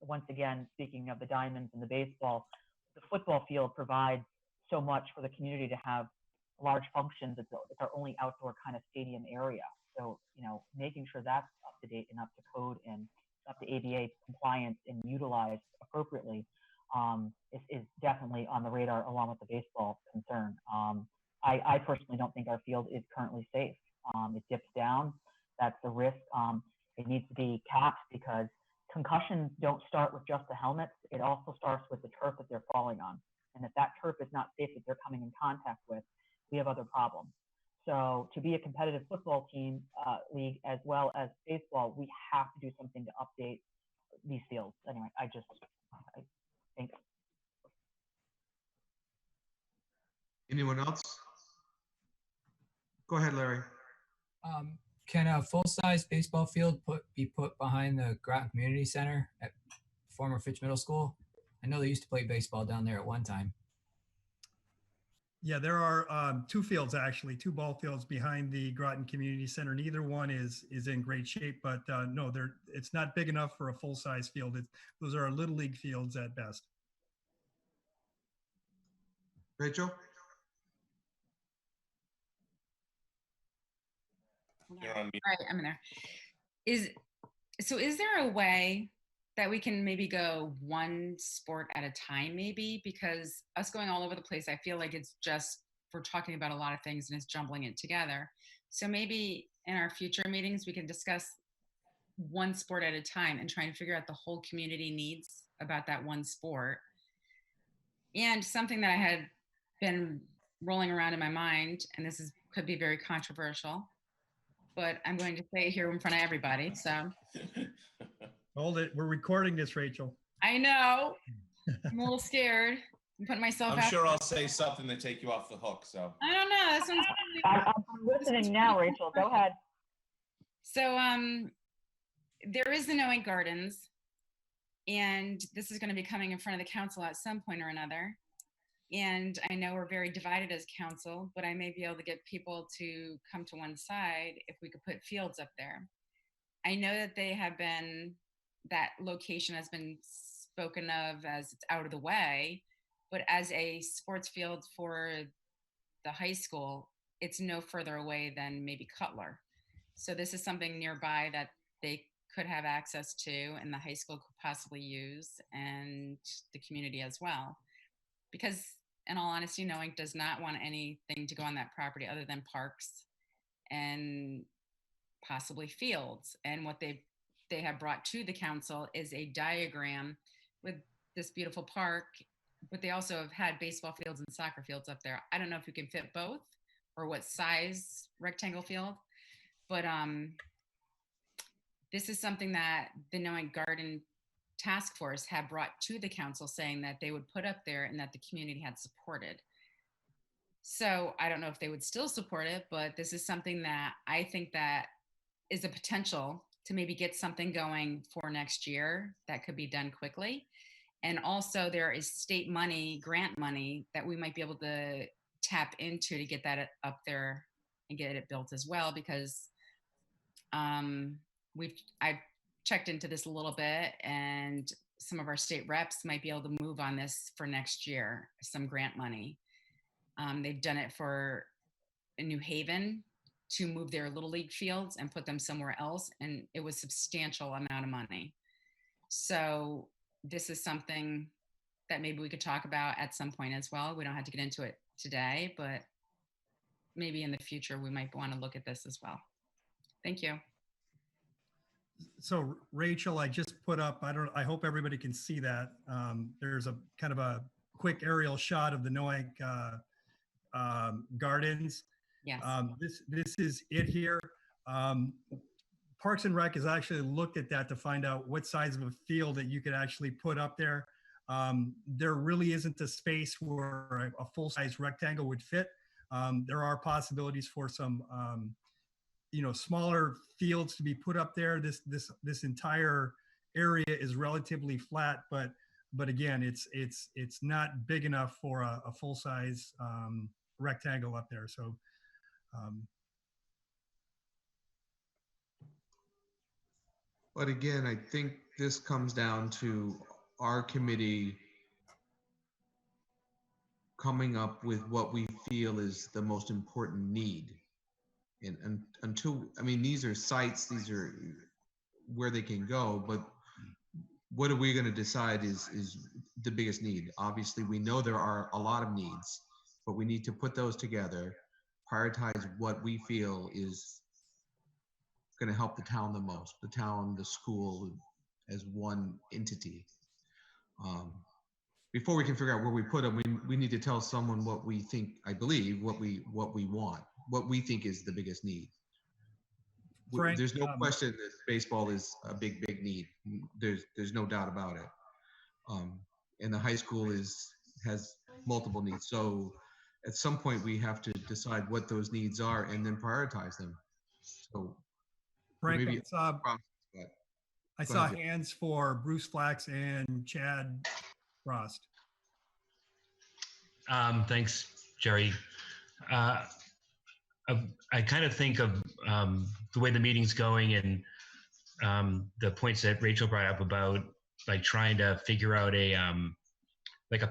once again, speaking of the diamonds and the baseball, the football field provides so much for the community to have large functions. It's our only outdoor kind of stadium area. So, making sure that's up to date and up to code and up to ADA compliance and utilized appropriately is definitely on the radar along with the baseball concern. I personally don't think our field is currently safe. It dips down. That's the risk. It needs to be capped because concussions don't start with just the helmets. It also starts with the turf that they're falling on. And if that turf is not safe that they're coming in contact with, we have other problems. So to be a competitive football team league as well as baseball, we have to do something to update these fields. Anyway, I think. Anyone else? Go ahead, Larry. Can a full-size baseball field be put behind the Groton Community Center at former Fitch Middle School? I know they used to play baseball down there at one time. Yeah, there are two fields, actually, two ball fields behind the Groton Community Center. Neither one is in great shape, but no, it's not big enough for a full-size field. Those are Little League fields at best. Rachel? You're on mute. All right, I'm in there. Is there a way that we can maybe go one sport at a time, maybe? Because us going all over the place, I feel like we're talking about a lot of things and it's jumbling it together. So maybe in our future meetings, we can discuss one sport at a time and try and figure out the whole community needs about that one sport. And something that I had been rolling around in my mind, and could be very controversial, but I'm going to say it here in front of everybody. So Hold it. We're recording this, Rachel. I know. I'm a little scared. I'm putting myself I'm out. sure I'll say something to take you off the hook. So I don't know. This one's I'm listening now, Rachel. Go ahead. So there is the Knowing Gardens, and this is going to be coming in front of the council at some point or another. And I know we're very divided as council, but I may be able to get people to come to one side if we could put fields up there. I know that that location has been spoken of as it's out of the way, but as a sports field for the high school, it's no further away than maybe Cutler. So this is something nearby that they could have access to and the high school could possibly use, and the community as well. Because in all honesty, Knowing does not want anything to go on that property other than parks and possibly fields. And what they have brought to the council is a diagram with this beautiful park, but they also have had baseball fields and soccer fields up there. I don't know if you can fit both or what size rectangle field, but this is something that the Knowing Garden Task Force had brought to the council, saying that they would put up there and that the community had supported. So I don't know if they would still support it, but this is something that I think that is a potential to maybe get something going for next year that could be done quickly. And also there is state money, grant money that we might be able to tap into to get that up there and get it built as well, because I've checked into this a little bit, and some of our state reps might be able to move on this for next year, some grant money. They've done it for in New Haven to move their Little League fields and put them somewhere else, and it was substantial amount of money. So this is something that maybe we could talk about at some point as well. We don't have to get into it today, but maybe in the future we might want to look at this as well. Thank you. So Rachel, I just put up, I hope everybody can see that. There's a kind of a quick aerial shot of the Noack Gardens. Yes. This is it here. Parks and Rec has actually looked at that to find out what size of a field that you could actually put up there. There really isn't a space where a full-size rectangle would fit. There are possibilities for some, smaller fields to be put up there. This entire area is relatively flat, but again, it's not big enough for a full-size rectangle up there. So. But again, I think this comes down to our committee coming up with what we feel is the most important need. And until, I mean, these are sites, these are where they can go, but what are we going to decide is the biggest need? Obviously, we know there are a lot of needs, but we need to put those together, prioritize what we feel is going to help the town the most, the town, the school as one entity. Before we can figure out where we put them, we need to tell someone what we think, I believe, what we want, what we think is the biggest need. Frank, there's no question that baseball is a big need. There's no doubt about it. And the high school has multiple needs. So at some point we have to decide what those needs are and then prioritize them. So Frank, maybe I saw hands for Bruce Flax and Chad Frost. Thanks, Jerry. I kind of think of the way the meeting's going and the points that Rachel brought up about like trying to figure out a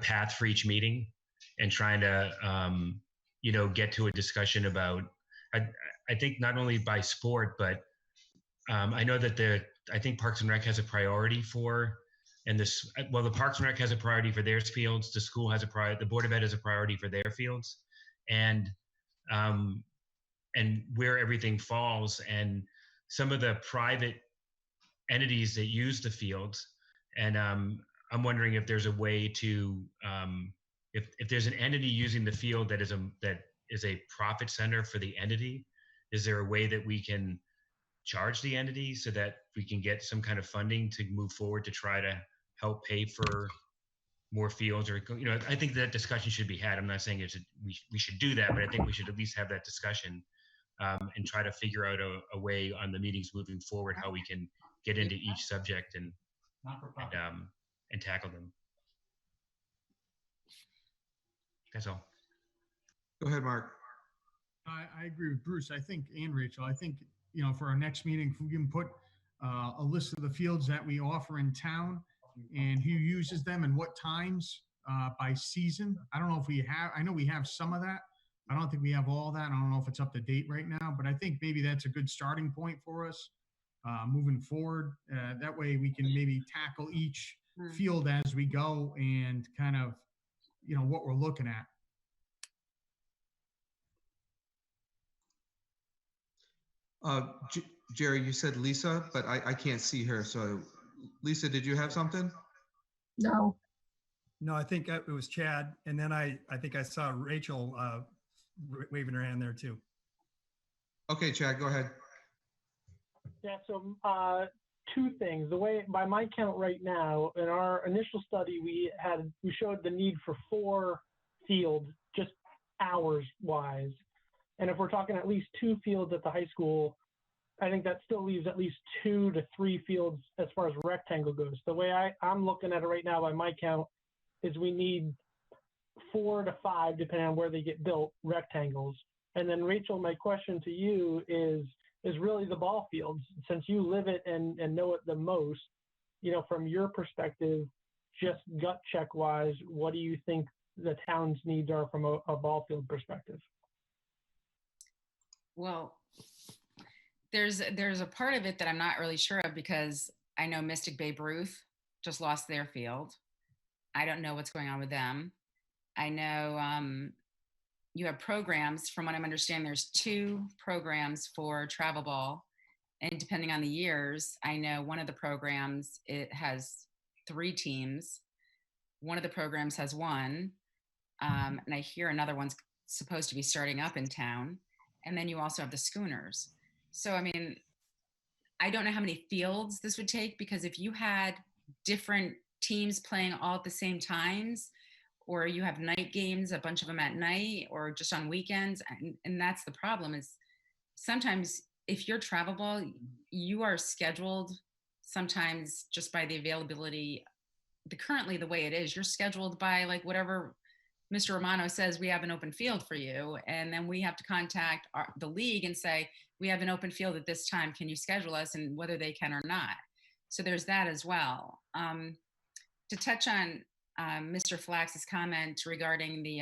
path for each meeting and trying to get to a discussion about. I think not only by sport, but I know that I think Parks and Rec has a priority for. And the Parks and Rec has a priority for their fields. The school has a priority. The Board of Ed has a priority for their fields, and where everything falls. And some of the private entities that use the fields, and I'm wondering if there's a way to, if there's an entity using the field that is a profit center for the entity, is there a way that we can charge the entity so that we can get some kind of funding to move forward to try to help pay for more fields? Or I think that discussion should be had. I'm not saying we should do that, but I think we should at least have that discussion and try to figure out a way on the meetings moving forward how we can get into each subject and tackle them. That's all. Go ahead, Mark. I agree with Bruce. I think, and Rachel, I think, for our next meeting, if we can put a list of the fields that we offer in town and who uses them and what times by season. I don't know if we have, I know we have some of that. I don't think we have all that. I don't know if it's up to date right now, but I think maybe that's a good starting point for us moving forward. That way we can maybe tackle each field as we go and kind of, what we're looking at. Jerry, you said Lisa, but I can't see her. So Lisa, did you have something? No. No, I think it was Chad. And then I think I saw Rachel waving her hand there too. Okay, Chad, go ahead. Yeah, so two things. The way, by my count right now, in our initial study, we showed the need for 4 fields, just hours wise. And if we're talking at least 2 fields at the high school, I think that still leaves at least 2 to 3 fields as far as rectangle goes. The way I'm looking at it right now by my count is we need 4 to 5, depending on where they get built, rectangles. And then Rachel, my question to you is, is really the ball fields. Since you live it and know it the most, from your perspective, just gut check wise, what do you think the town's needs are from a ball field perspective? Well, there's a part of it that I'm not really sure of, because I know Mystic Babe Ruth just lost their field. I don't know what's going on with them. I know you have programs. From what I'm understanding, there's 2 programs for travel ball, and depending on the years, I know one of the programs, it has 3 teams. One of the programs has 1, and I hear another one's supposed to be starting up in town. And then you also have the schooners. So, I mean, I don't know how many fields this would take, because if you had different teams playing all at the same times, or you have night games, a bunch of them at night or just on weekends, and that's the problem, is sometimes if you're travel ball, you are scheduled sometimes just by the availability. Currently the way it is, you're scheduled by like whatever Mr. Romano says, we have an open field for you. And then we have to contact the league and say, we have an open field at this time. Can you schedule us? And whether they can or not. So there's that as well. To touch on Mr. Flax's comment regarding the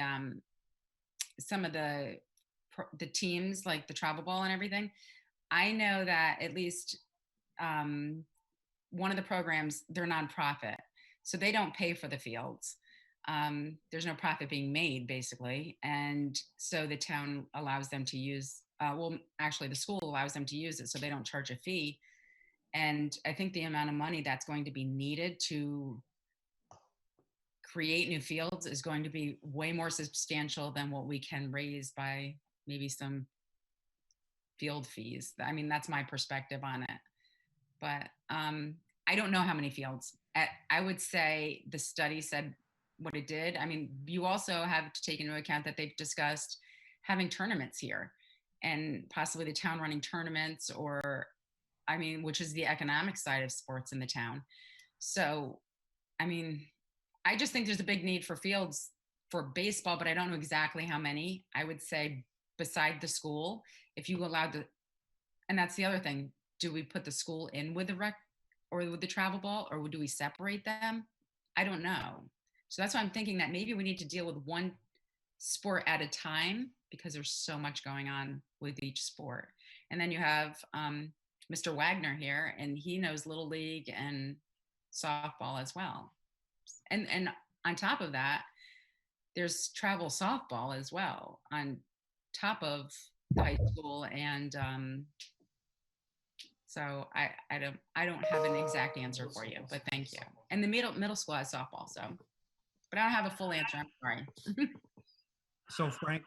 some of the teams, like the travel ball and everything, I know that at least one of the programs, they're nonprofit, so they don't pay for the fields. There's no profit being made, basically. And so the town allows them to use, well, actually the school allows them to use it, so they don't charge a fee. And I think the amount of money that's going to be needed to create new fields is going to be way more substantial than what we can raise by maybe some field fees. I mean, that's my perspective on it. But I don't know how many fields. I would say the study said what it did. I mean, you also have to take into account that they've discussed having tournaments here, and possibly the town running tournaments, or, I mean, which is the economic side of sports in the town. So, I mean, I just think there's a big need for fields for baseball, but I don't know exactly how many. I would say beside the school, if you allowed the, and that's the other thing, do we put the school in with the rec or with the travel ball, or do we separate them? I don't know. So that's why I'm thinking that maybe we need to deal with one sport at a time, because there's so much going on with each sport. And then you have Mr. Wagner here, and he knows Little League and softball as well. And on top of that, there's travel softball as well on top of the high school. And so I don't have an exact answer for you, but thank you. And the middle school has softball, so, but I don't have a full answer. I'm sorry. So Frank,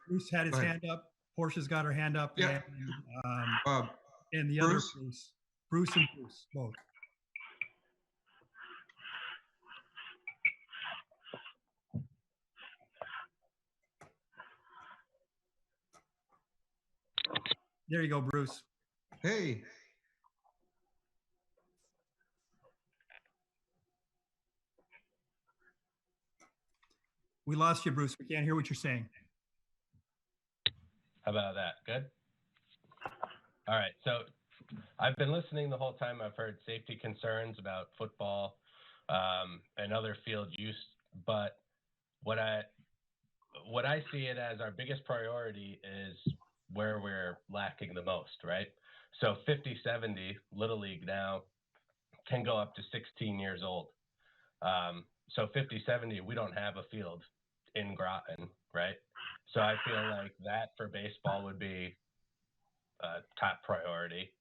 Bruce had his hand up. Portia's got her hand up. Yeah. And the Bruce? other Bruce and Bruce both. There you go, Bruce. Hey. We lost you, Bruce. We can't hear what you're saying. How about that? Good? All right. So I've been listening the whole time. I've heard safety concerns about football and other field use. But what I see it as, our biggest priority is where we're lacking the most, right? So 50-70, Little League now can go up to 16 years old. So 50-70, we don't have a field in Groton, right? So I feel like that for baseball would be a top priority.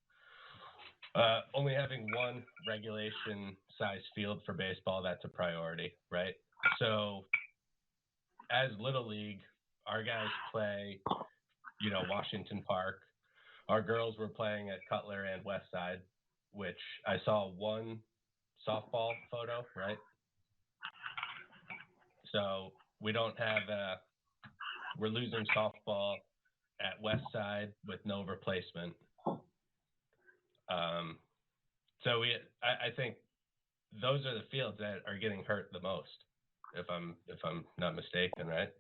Only having one regulation size field for baseball, that's a priority, right? So as Little League, our guys play, Washington Park. Our girls were playing at Cutler and West Side, which I saw one softball photo, right? So we don't have we're losing softball at West Side with no replacement. So I think those are the fields that are getting hurt the most, if I'm not mistaken, right?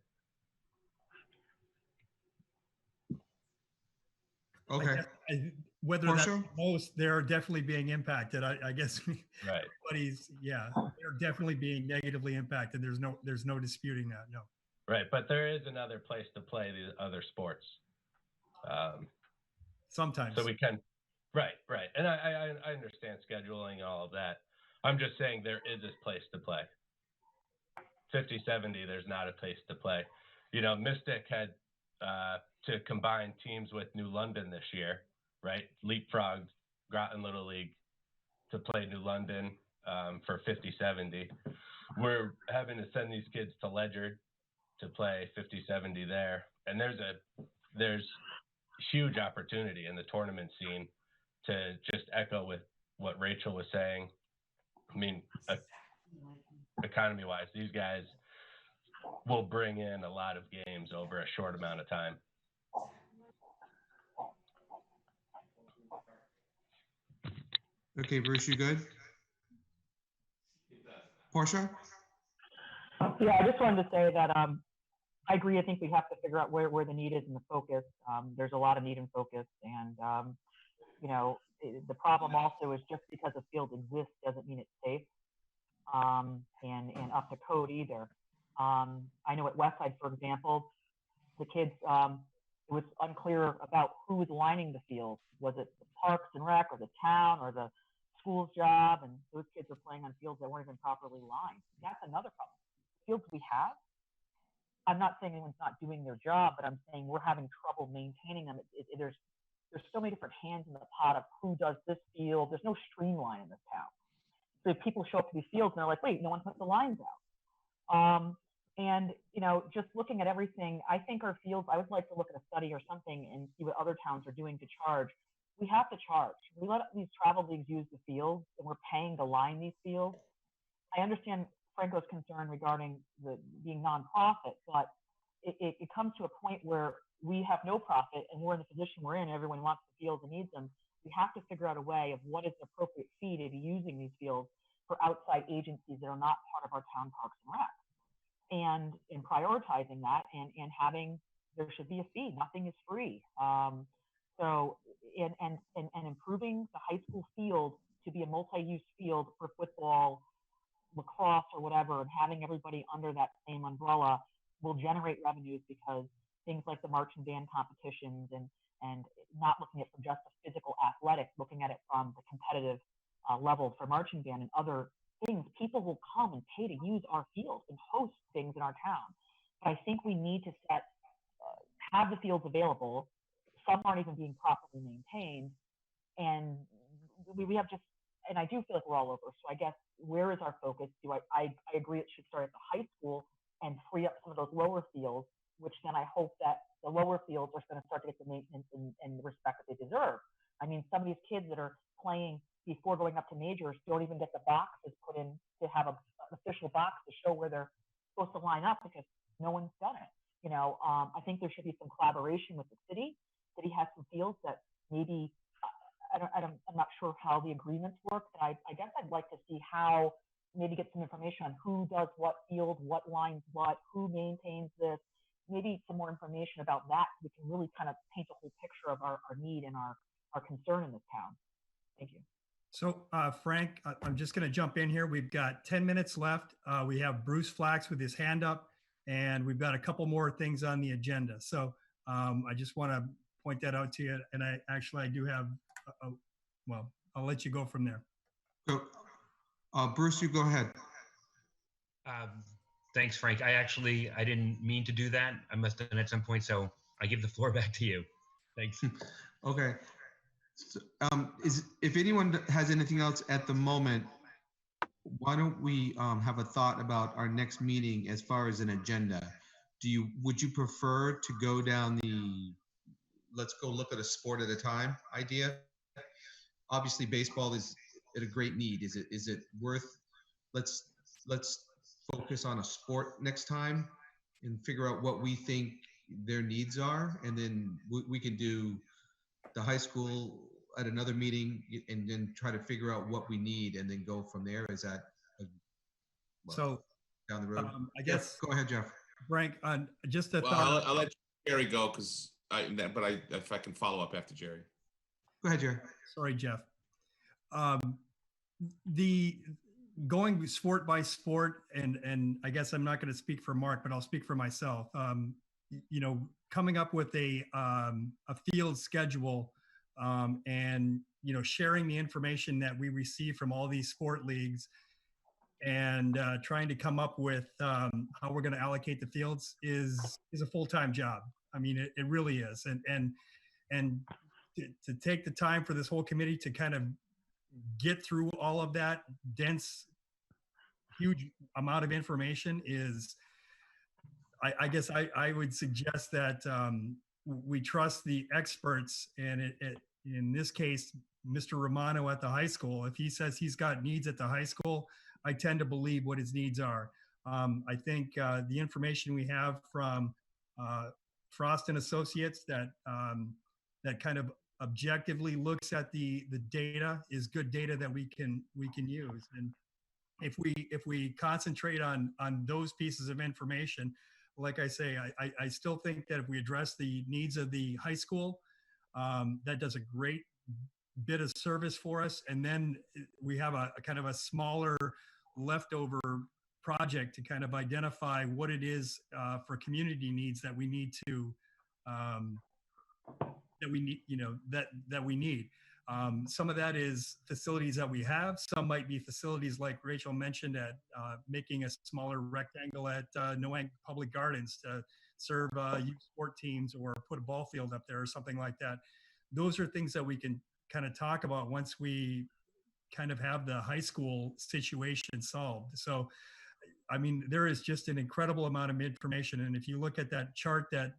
Okay. Whether that's Portia? most, they're definitely being impacted. I guess Right. they're definitely being negatively impacted. There's no disputing that. No. Right. But there is another place to play the other sports. Sometimes. So we can, right. And I understand scheduling and all of that. I'm just saying there is a place to play. 50-70, there's not a place to play. Mystic had to combine teams with New London this year, right? Leapfrogged Groton Little League to play New London for 50-70. We're having to send these kids to Ledyard to play 50-70 there. And there's huge opportunity in the tournament scene to just echo with what Rachel was saying. I mean, economy-wise, these guys will bring in a lot of games over a short amount of time. Okay, Bruce, you good? Portia? Yeah, I just wanted to say that I agree. I think we have to figure out where the need is and the focus. There's a lot of need and focus, and the problem also is just because a field exists doesn't mean it's safe and up to code either. I know at Westside, for example, the kids, it was unclear about who was lining the field. Was it the Parks and Rec or the town or the school's job? And those kids were playing on fields that weren't even properly lined. That's another problem. Fields we have, I'm not saying anyone's not doing their job, but I'm saying we're having trouble maintaining them. There's so many different hands in the pot of who does this field. There's no streamline in this town. So if people show up to these fields and they're like, wait, no one put the lines out. And just looking at everything, I think our fields, I would like to look at a study or something and see what other towns are doing to charge. We have to charge. We let these travel leagues use the fields, and we're paying to line these fields. I understand Franco's concern regarding being nonprofit, but it comes to a point where we have no profit and we're in the position we're in. Everyone wants the fields and needs them. We have to figure out a way of what is the appropriate fee to be using these fields for outside agencies that are not part of our town parks and rec. And in prioritizing that and having, there should be a fee. Nothing is free. So improving the high school field to be a multi-use field for football, lacrosse, or whatever, and having everybody under that same umbrella will generate revenues, because things like the marching band competitions and not looking at it from just a physical athletic, looking at it from the competitive level for marching band and other things, people will come and pay to use our fields and host things in our town. But I think we need to have the fields available. Some aren't even being properly maintained, and we have just, and I do feel like we're all over. So I guess, where is our focus? I agree it should start at the high school and free up some of those lower fields, which then I hope that the lower fields are going to start to get the maintenance and the respect that they deserve. I mean, some of these kids that are playing before going up to majors don't even get the boxes put in to have an official box to show where they're supposed to line up, because no one's done it. I think there should be some collaboration with the city. City has some fields that maybe, I'm not sure how the agreements work, but I guess I'd like to see how, maybe get some information on who does what field, what lines what, who maintains this, maybe some more information about that, so we can really kind of paint a whole picture of our need and our concern in this town. Thank you. So Frank, I'm just going to jump in here. We've got 10 minutes left. We have Bruce Flax with his hand up, and we've got a couple more things on the agenda. So I just want to point that out to you. And I do have, well, I'll let you go from there. So, Bruce, you go ahead. Thanks, Frank. I didn't mean to do that. I must have done at some point, so I give the floor back to you. Thanks. Okay. So, if anyone has anything else at the moment, why don't we have a thought about our next meeting as far as an agenda? Would you prefer to go down the let's go look at a sport at a time idea? Obviously, baseball is at a great need. Is it worth? Let's focus on a sport next time and figure out what we think their needs are, and then we can do the high school at another meeting and then try to figure out what we need and then go from there. Is that so down the road? I guess. Go ahead, Jeff. Frank, just a well, thought. I'll let Jerry go, because if I can follow up after Jerry. Go ahead, Jerry. Sorry, Jeff. The going sport by sport, and I guess I'm not going to speak for Mark, but I'll speak for myself. Coming up with a field schedule, and sharing the information that we receive from all these sport leagues, and trying to come up with how we're going to allocate the fields is a full-time job. I mean, it really is, and to take the time for this whole committee to kind of get through all of that dense, huge amount of information is, I guess I would suggest that we trust the experts, and in this case, Mr. Romano at the high school. If he says he's got needs at the high school, I tend to believe what his needs are. I think the information we have from Frost and Associates that kind of objectively looks at the data is good data that we can use. And if we concentrate on those pieces of information, like I say, I still think that if we address the needs of the high school, that does a great bit of service for us. And then we have a kind of a smaller leftover project to kind of identify what it is for community needs that we need to that we need. Some of that is facilities that we have. Some might be facilities like Rachel mentioned at making a smaller rectangle at Noank Public Gardens to serve youth sport teams, or put a ball field up there or something like that. Those are things that we can kind of talk about once we kind of have the high school situation solved. So, I mean, there is just an incredible amount of information. And if you look at that chart that,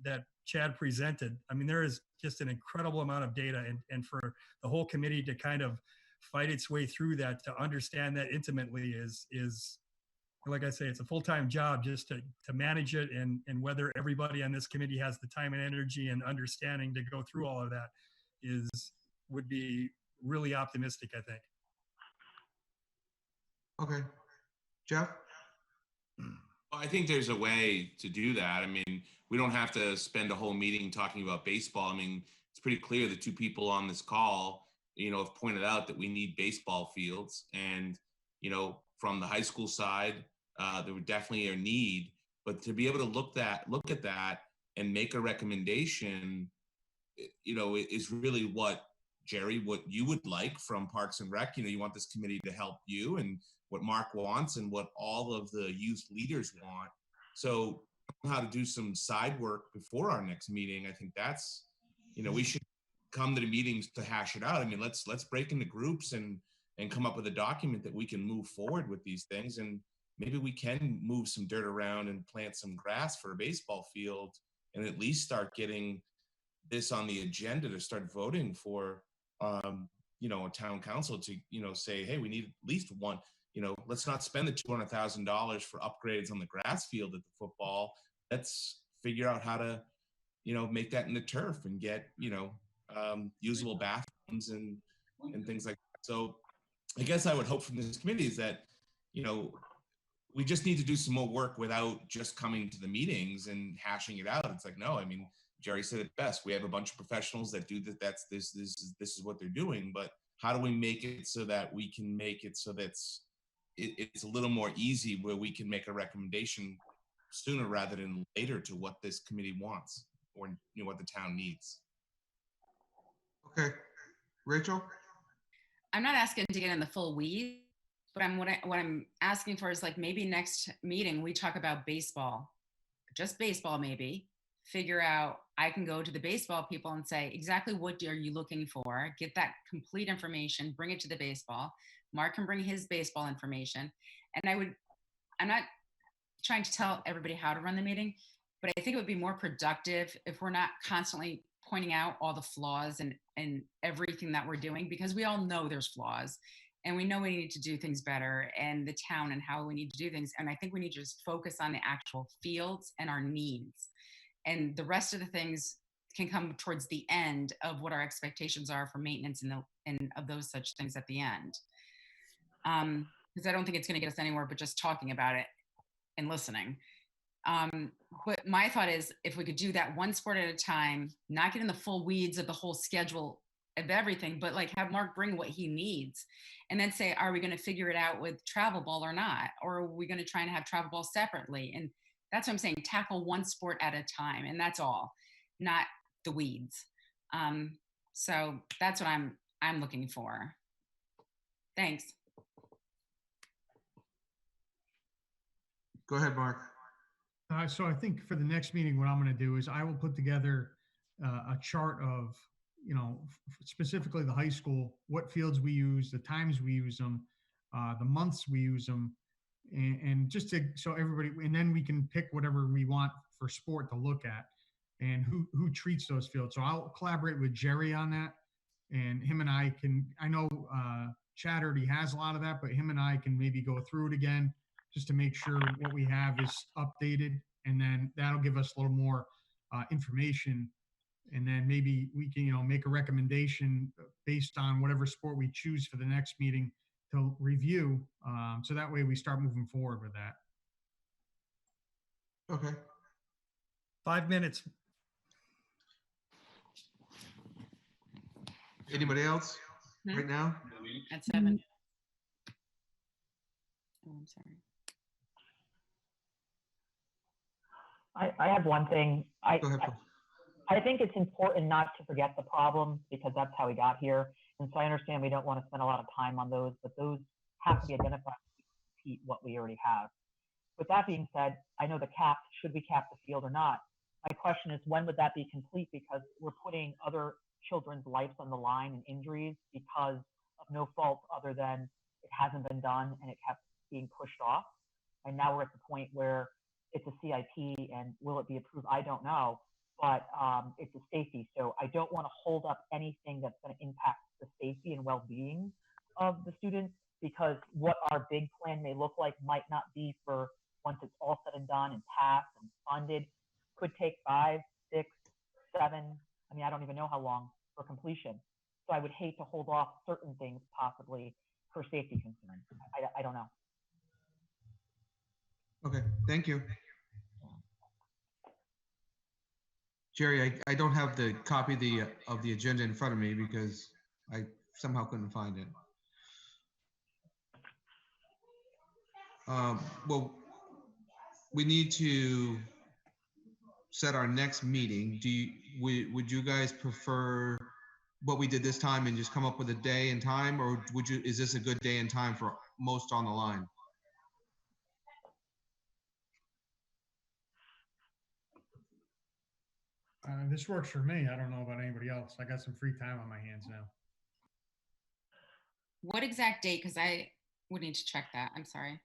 that Chad presented, I mean, there is just an incredible amount of data, and for the whole committee to kind of fight its way through that, to understand that intimately is, like I say, it's a full-time job just to manage it, and whether everybody on this committee has the time and energy and understanding to go through all of that would be really optimistic, I think. Okay. Jeff? Well, I think there's a way to do that. I mean, we don't have to spend a whole meeting talking about baseball. I mean, it's pretty clear the two people on this call, have pointed out that we need baseball fields. And, from the high school side, there would definitely a need. But to be able to look at that and make a recommendation, is really what, Jerry, what you would like from Parks and Rec. You want this committee to help you, and what Mark wants, and what all of the youth leaders want. So how to do some side work before our next meeting. I think that's, we should come to the meetings to hash it out. I mean, let's break into groups and come up with a document that we can move forward with these things. And maybe we can move some dirt around and plant some grass for a baseball field, and at least start getting this on the agenda to start voting for, a town council to, say, hey, we need at least one. Let's not spend the $200,000 for upgrades on the grass field at the football. Let's figure out how to, make that in the turf and get, usable bathrooms and things like that. So I guess I would hope from this committee is that, we just need to do some more work without just coming to the meetings and hashing it out. It's like, no, I mean, Jerry said it best. We have a bunch of professionals that do that. This is what they're doing. But how do we make it so that we can make it so that's it's a little more easy, where we can make a recommendation sooner rather than later to what this committee wants, or what the town needs. Okay, Rachel? I'm not asking to get in the full weeds, but what I'm asking for is, like, maybe next meeting we talk about baseball, just baseball, maybe figure out, I can go to the baseball people and say, exactly what are you looking for? Get that complete information, bring it to the baseball. Mark can bring his baseball information. And I'm not trying to tell everybody how to run the meeting, but I think it would be more productive if we're not constantly pointing out all the flaws and everything that we're doing, because we all know there's flaws, and we know we need to do things better, and the town and how we need to do things. And I think we need to just focus on the actual fields and our needs. And the rest of the things can come towards the end of what our expectations are for maintenance and of those such things at the end. Because I don't think it's going to get us anywhere but just talking about it and listening. But my thought is if we could do that one sport at a time, not get in the full weeds of the whole schedule of everything, but like have Mark bring what he needs and then say, are we going to figure it out with travel ball or not? Or are we going to try and have travel ball separately? And that's what I'm saying, tackle one sport at a time. And that's all, not the weeds. So that's what I'm looking for. Thanks. Go ahead, Mark. So I think for the next meeting, what I'm going to do is I will put together a chart of, you know, specifically the high school, what fields we use, the times we use them, the months we use them, and just to, so everybody, and then we can pick whatever we want for sport to look at and who treats those fields. So I'll collaborate with Jerry on that, and him and I can, I know Chad already has a lot of that, but him and I can maybe go through it again just to make sure what we have is updated, and then that'll give us a little more information, and then maybe we can, you know, make a recommendation based on whatever sport we choose for the next meeting to review, so that way we start moving forward with that. Okay. 5 minutes. Anybody else right now? At 7. Oh, I'm sorry. I have one thing. Go ahead, Paul. I think it's important not to forget the problem because that's how we got here. And so I understand we don't want to spend a lot of time on those, but those have to be identified to repeat what we already have. With that being said, I know the cap, should we cap the field or not? My question is, when would that be complete? Because we're putting other children's lives on the line and injuries because of no fault other than it hasn't been done and it kept being pushed off. And now we're at the point where it's a CIP, and will it be approved? I don't know, but it's a safety. So I don't want to hold up anything that's going to impact the safety and well-being of the students, because what our big plan may look like might not be for once it's all said and done and passed and funded. Could take 5, 6, 7. I mean, I don't even know how long for completion. So I would hate to hold off certain things possibly for safety concerns. I don't know. Okay, thank you. Jerry, I don't have the copy of the agenda in front of me because I somehow couldn't find it. Well, we need to set our next meeting. Would you guys prefer what we did this time and just come up with a day and time, or is this a good day and time for most on the line? This works for me. I don't know about anybody else. I got some free time on my hands now. What exact date? Because I would need to check that. I'm sorry.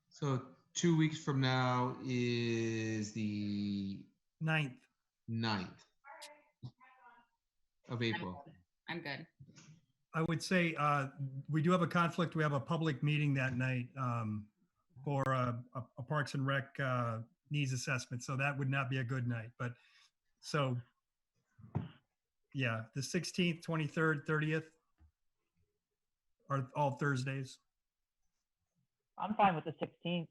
So 2 weeks from now is the 9th. 9th of April. I'm good. I would say we do have a conflict. We have a public meeting that night for a Parks and Rec needs assessment. So that would not be a good night. But so, yeah, the 16th, 23rd, 30th are all Thursdays. I'm fine with the 16th.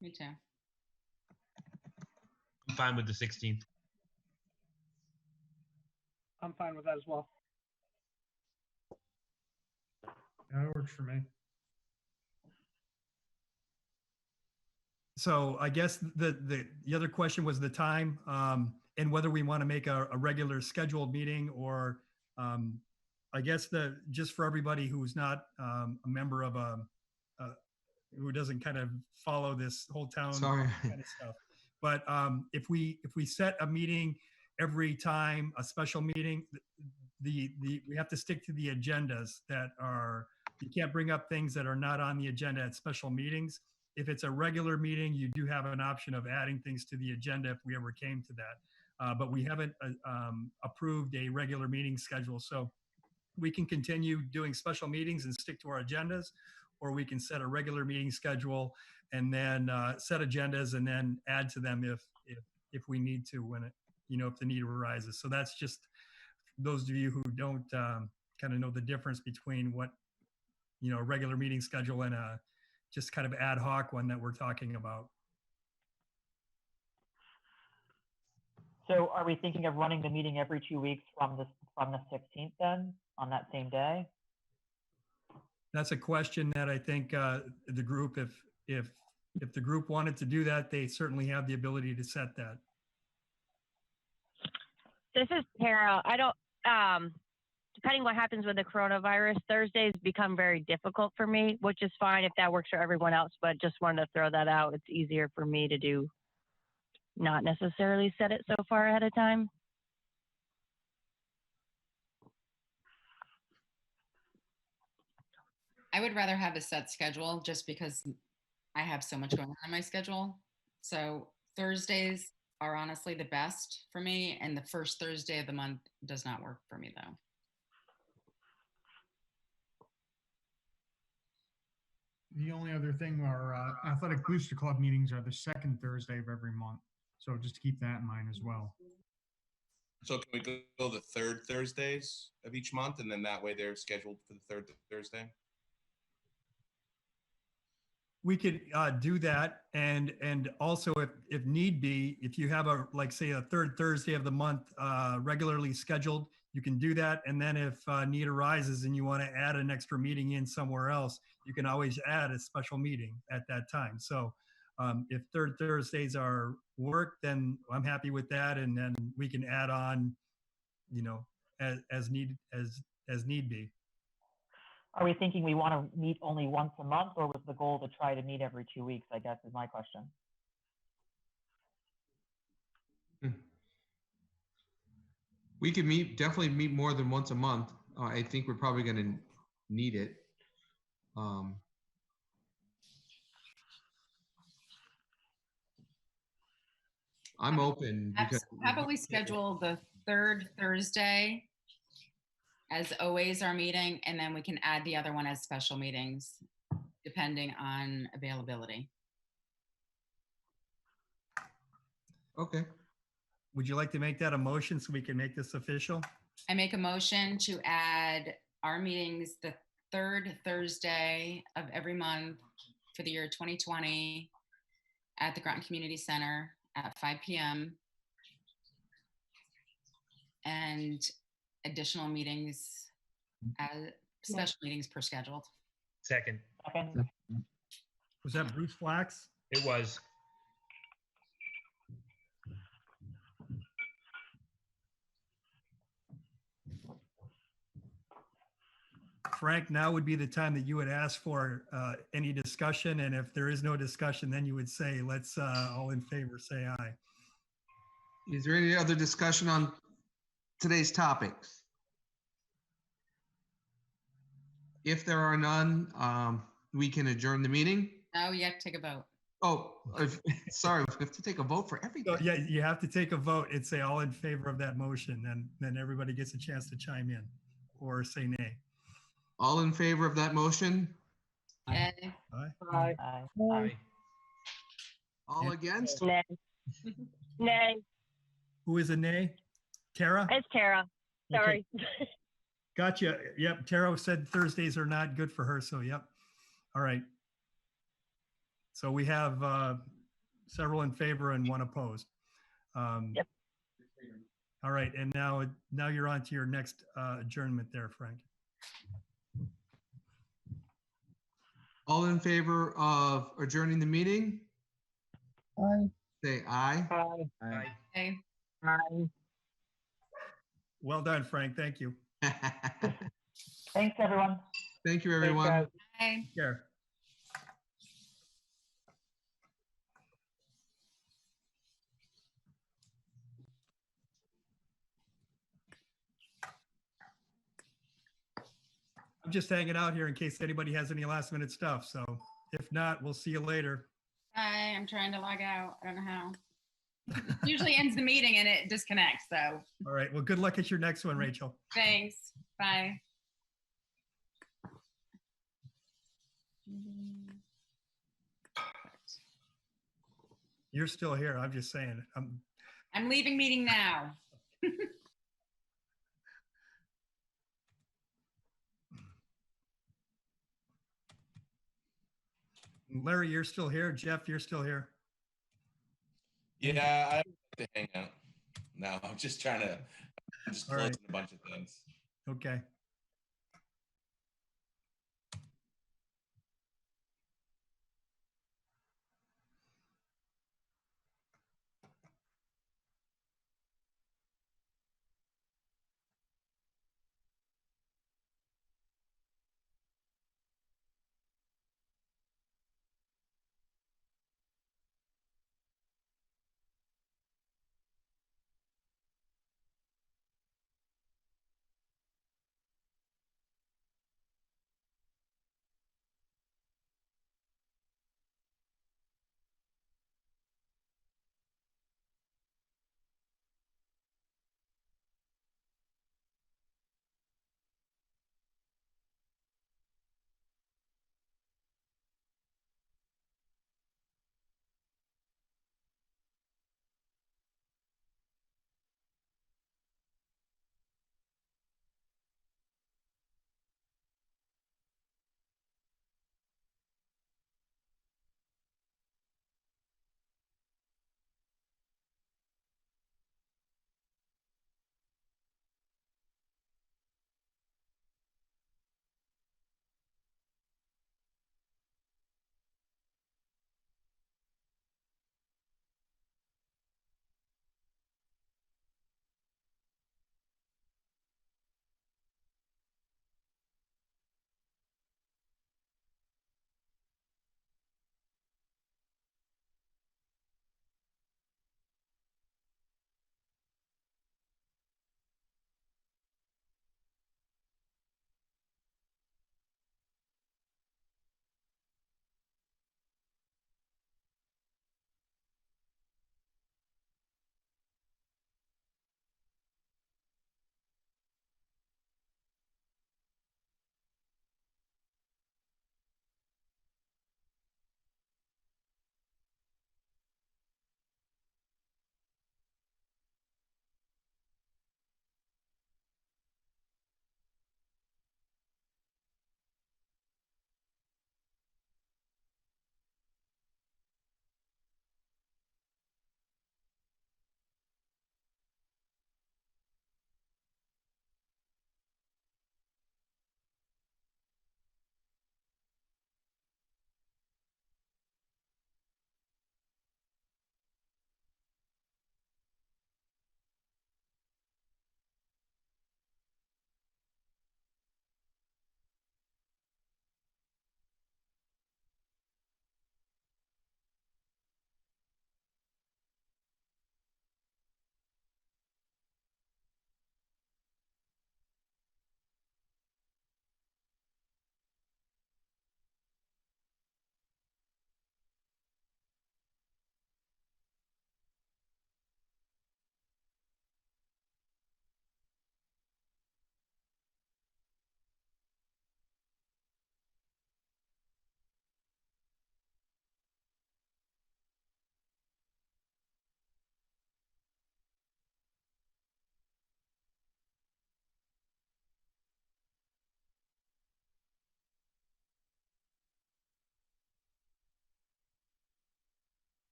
Me too. I'm fine with the 16th. I'm fine with that as well. That works for me. So I guess the other question was the time and whether we want to make a regular scheduled meeting, or I guess just for everybody who's not a member of who doesn't kind of follow this whole town Sorry. kind of stuff. But if we set a meeting every time, a special meeting, we have to stick to the agendas that are, you can't bring up things that are not on the agenda at special meetings. If it's a regular meeting, you do have an option of adding things to the agenda if we ever came to that. But we haven't approved a regular meeting schedule. So we can continue doing special meetings and stick to our agendas, or we can set a regular meeting schedule and then set agendas and then add to them if we need to when it, if the need arises. So that's just those of you who don't kind of know the difference between what, a regular meeting schedule and a just kind of ad hoc one that we're talking about. So are we thinking of running the meeting every 2 weeks from the 16th then, on that same day? That's a question that I think the group, if the group wanted to do that, they certainly have the ability to set that. This is Tara. I don't, depending what happens with the coronavirus, Thursdays become very difficult for me, which is fine if that works for everyone else, but just wanted to throw that out. It's easier for me to do, not necessarily set it so far ahead of time. I would rather have a set schedule just because I have so much going on my schedule. So Thursdays are honestly the best for me, and the first Thursday of the month does not work for me though. The only other thing, our athletic booster club meetings are the second Thursday of every month. So just keep that in mind as well. So can we go the third Thursdays of each month, and then that way they're scheduled for the third Thursday? We could do that, and also if need be, if you have say a third Thursday of the month regularly scheduled, you can do that. And then if need arises and you want to add an extra meeting in somewhere else, you can always add a special meeting at that time. So if third Thursdays are work, then I'm happy with that, and then we can add on, as need be. Are we thinking we want to meet only once a month, or was the goal to try to meet every 2 weeks, I guess is my question. We could definitely meet more than once a month. I think we're probably going to need it. I'm open because. How about we schedule the third Thursday as always our meeting, and then we can add the other one as special meetings, depending on availability. Okay. Would you like to make that a motion so we can make this official? I make a motion to add our meetings the third Thursday of every month for the year 2020 at the Groton Community Center at 5 p.m. and additional meetings as special meetings per scheduled. Second. Was that Bruce Flax? It was. Frank, now would be the time that you would ask for any discussion. And if there is no discussion, then you would say, let's all in favor say aye. Is there any other discussion on today's topics? If there are none, we can adjourn the meeting. No, you have to take a vote. Oh, sorry, we have to take a vote for everything. So, yeah, you have to take a vote and say all in favor of that motion. Then everybody gets a chance to chime in or say nay. All in favor of that motion? Aye. Aye. Aye. All against? Nay. Nay. Who is a nay? Tara? It's Tara. Sorry. Okay. Gotcha. Yep. Tara said Thursdays are not good for her. So, yep. All right. So we have several in favor and one opposed. Yep. All right. And now you're on to your next adjournment there, Frank. All in favor of adjourning the meeting? Aye. Say aye. Aye. Okay. Aye. Well done, Frank. Thank you. Thanks, everyone. Thank you, everyone. Thanks, guys. Aye. Care. I'm just hanging out here in case anybody has any last minute stuff. So if not, we'll see you later. Bye. I'm trying to log out. I don't know how. Usually ends the meeting and it disconnects. So All right. Well, good luck at your next one, Rachel. thanks. Bye. You're still here. I'm just saying. I'm leaving meeting now. Larry, you're still here. Jeff, you're still here. Yeah, I have to hang out. No, I'm just trying to, I'm just All right. closing a bunch of things. Okay.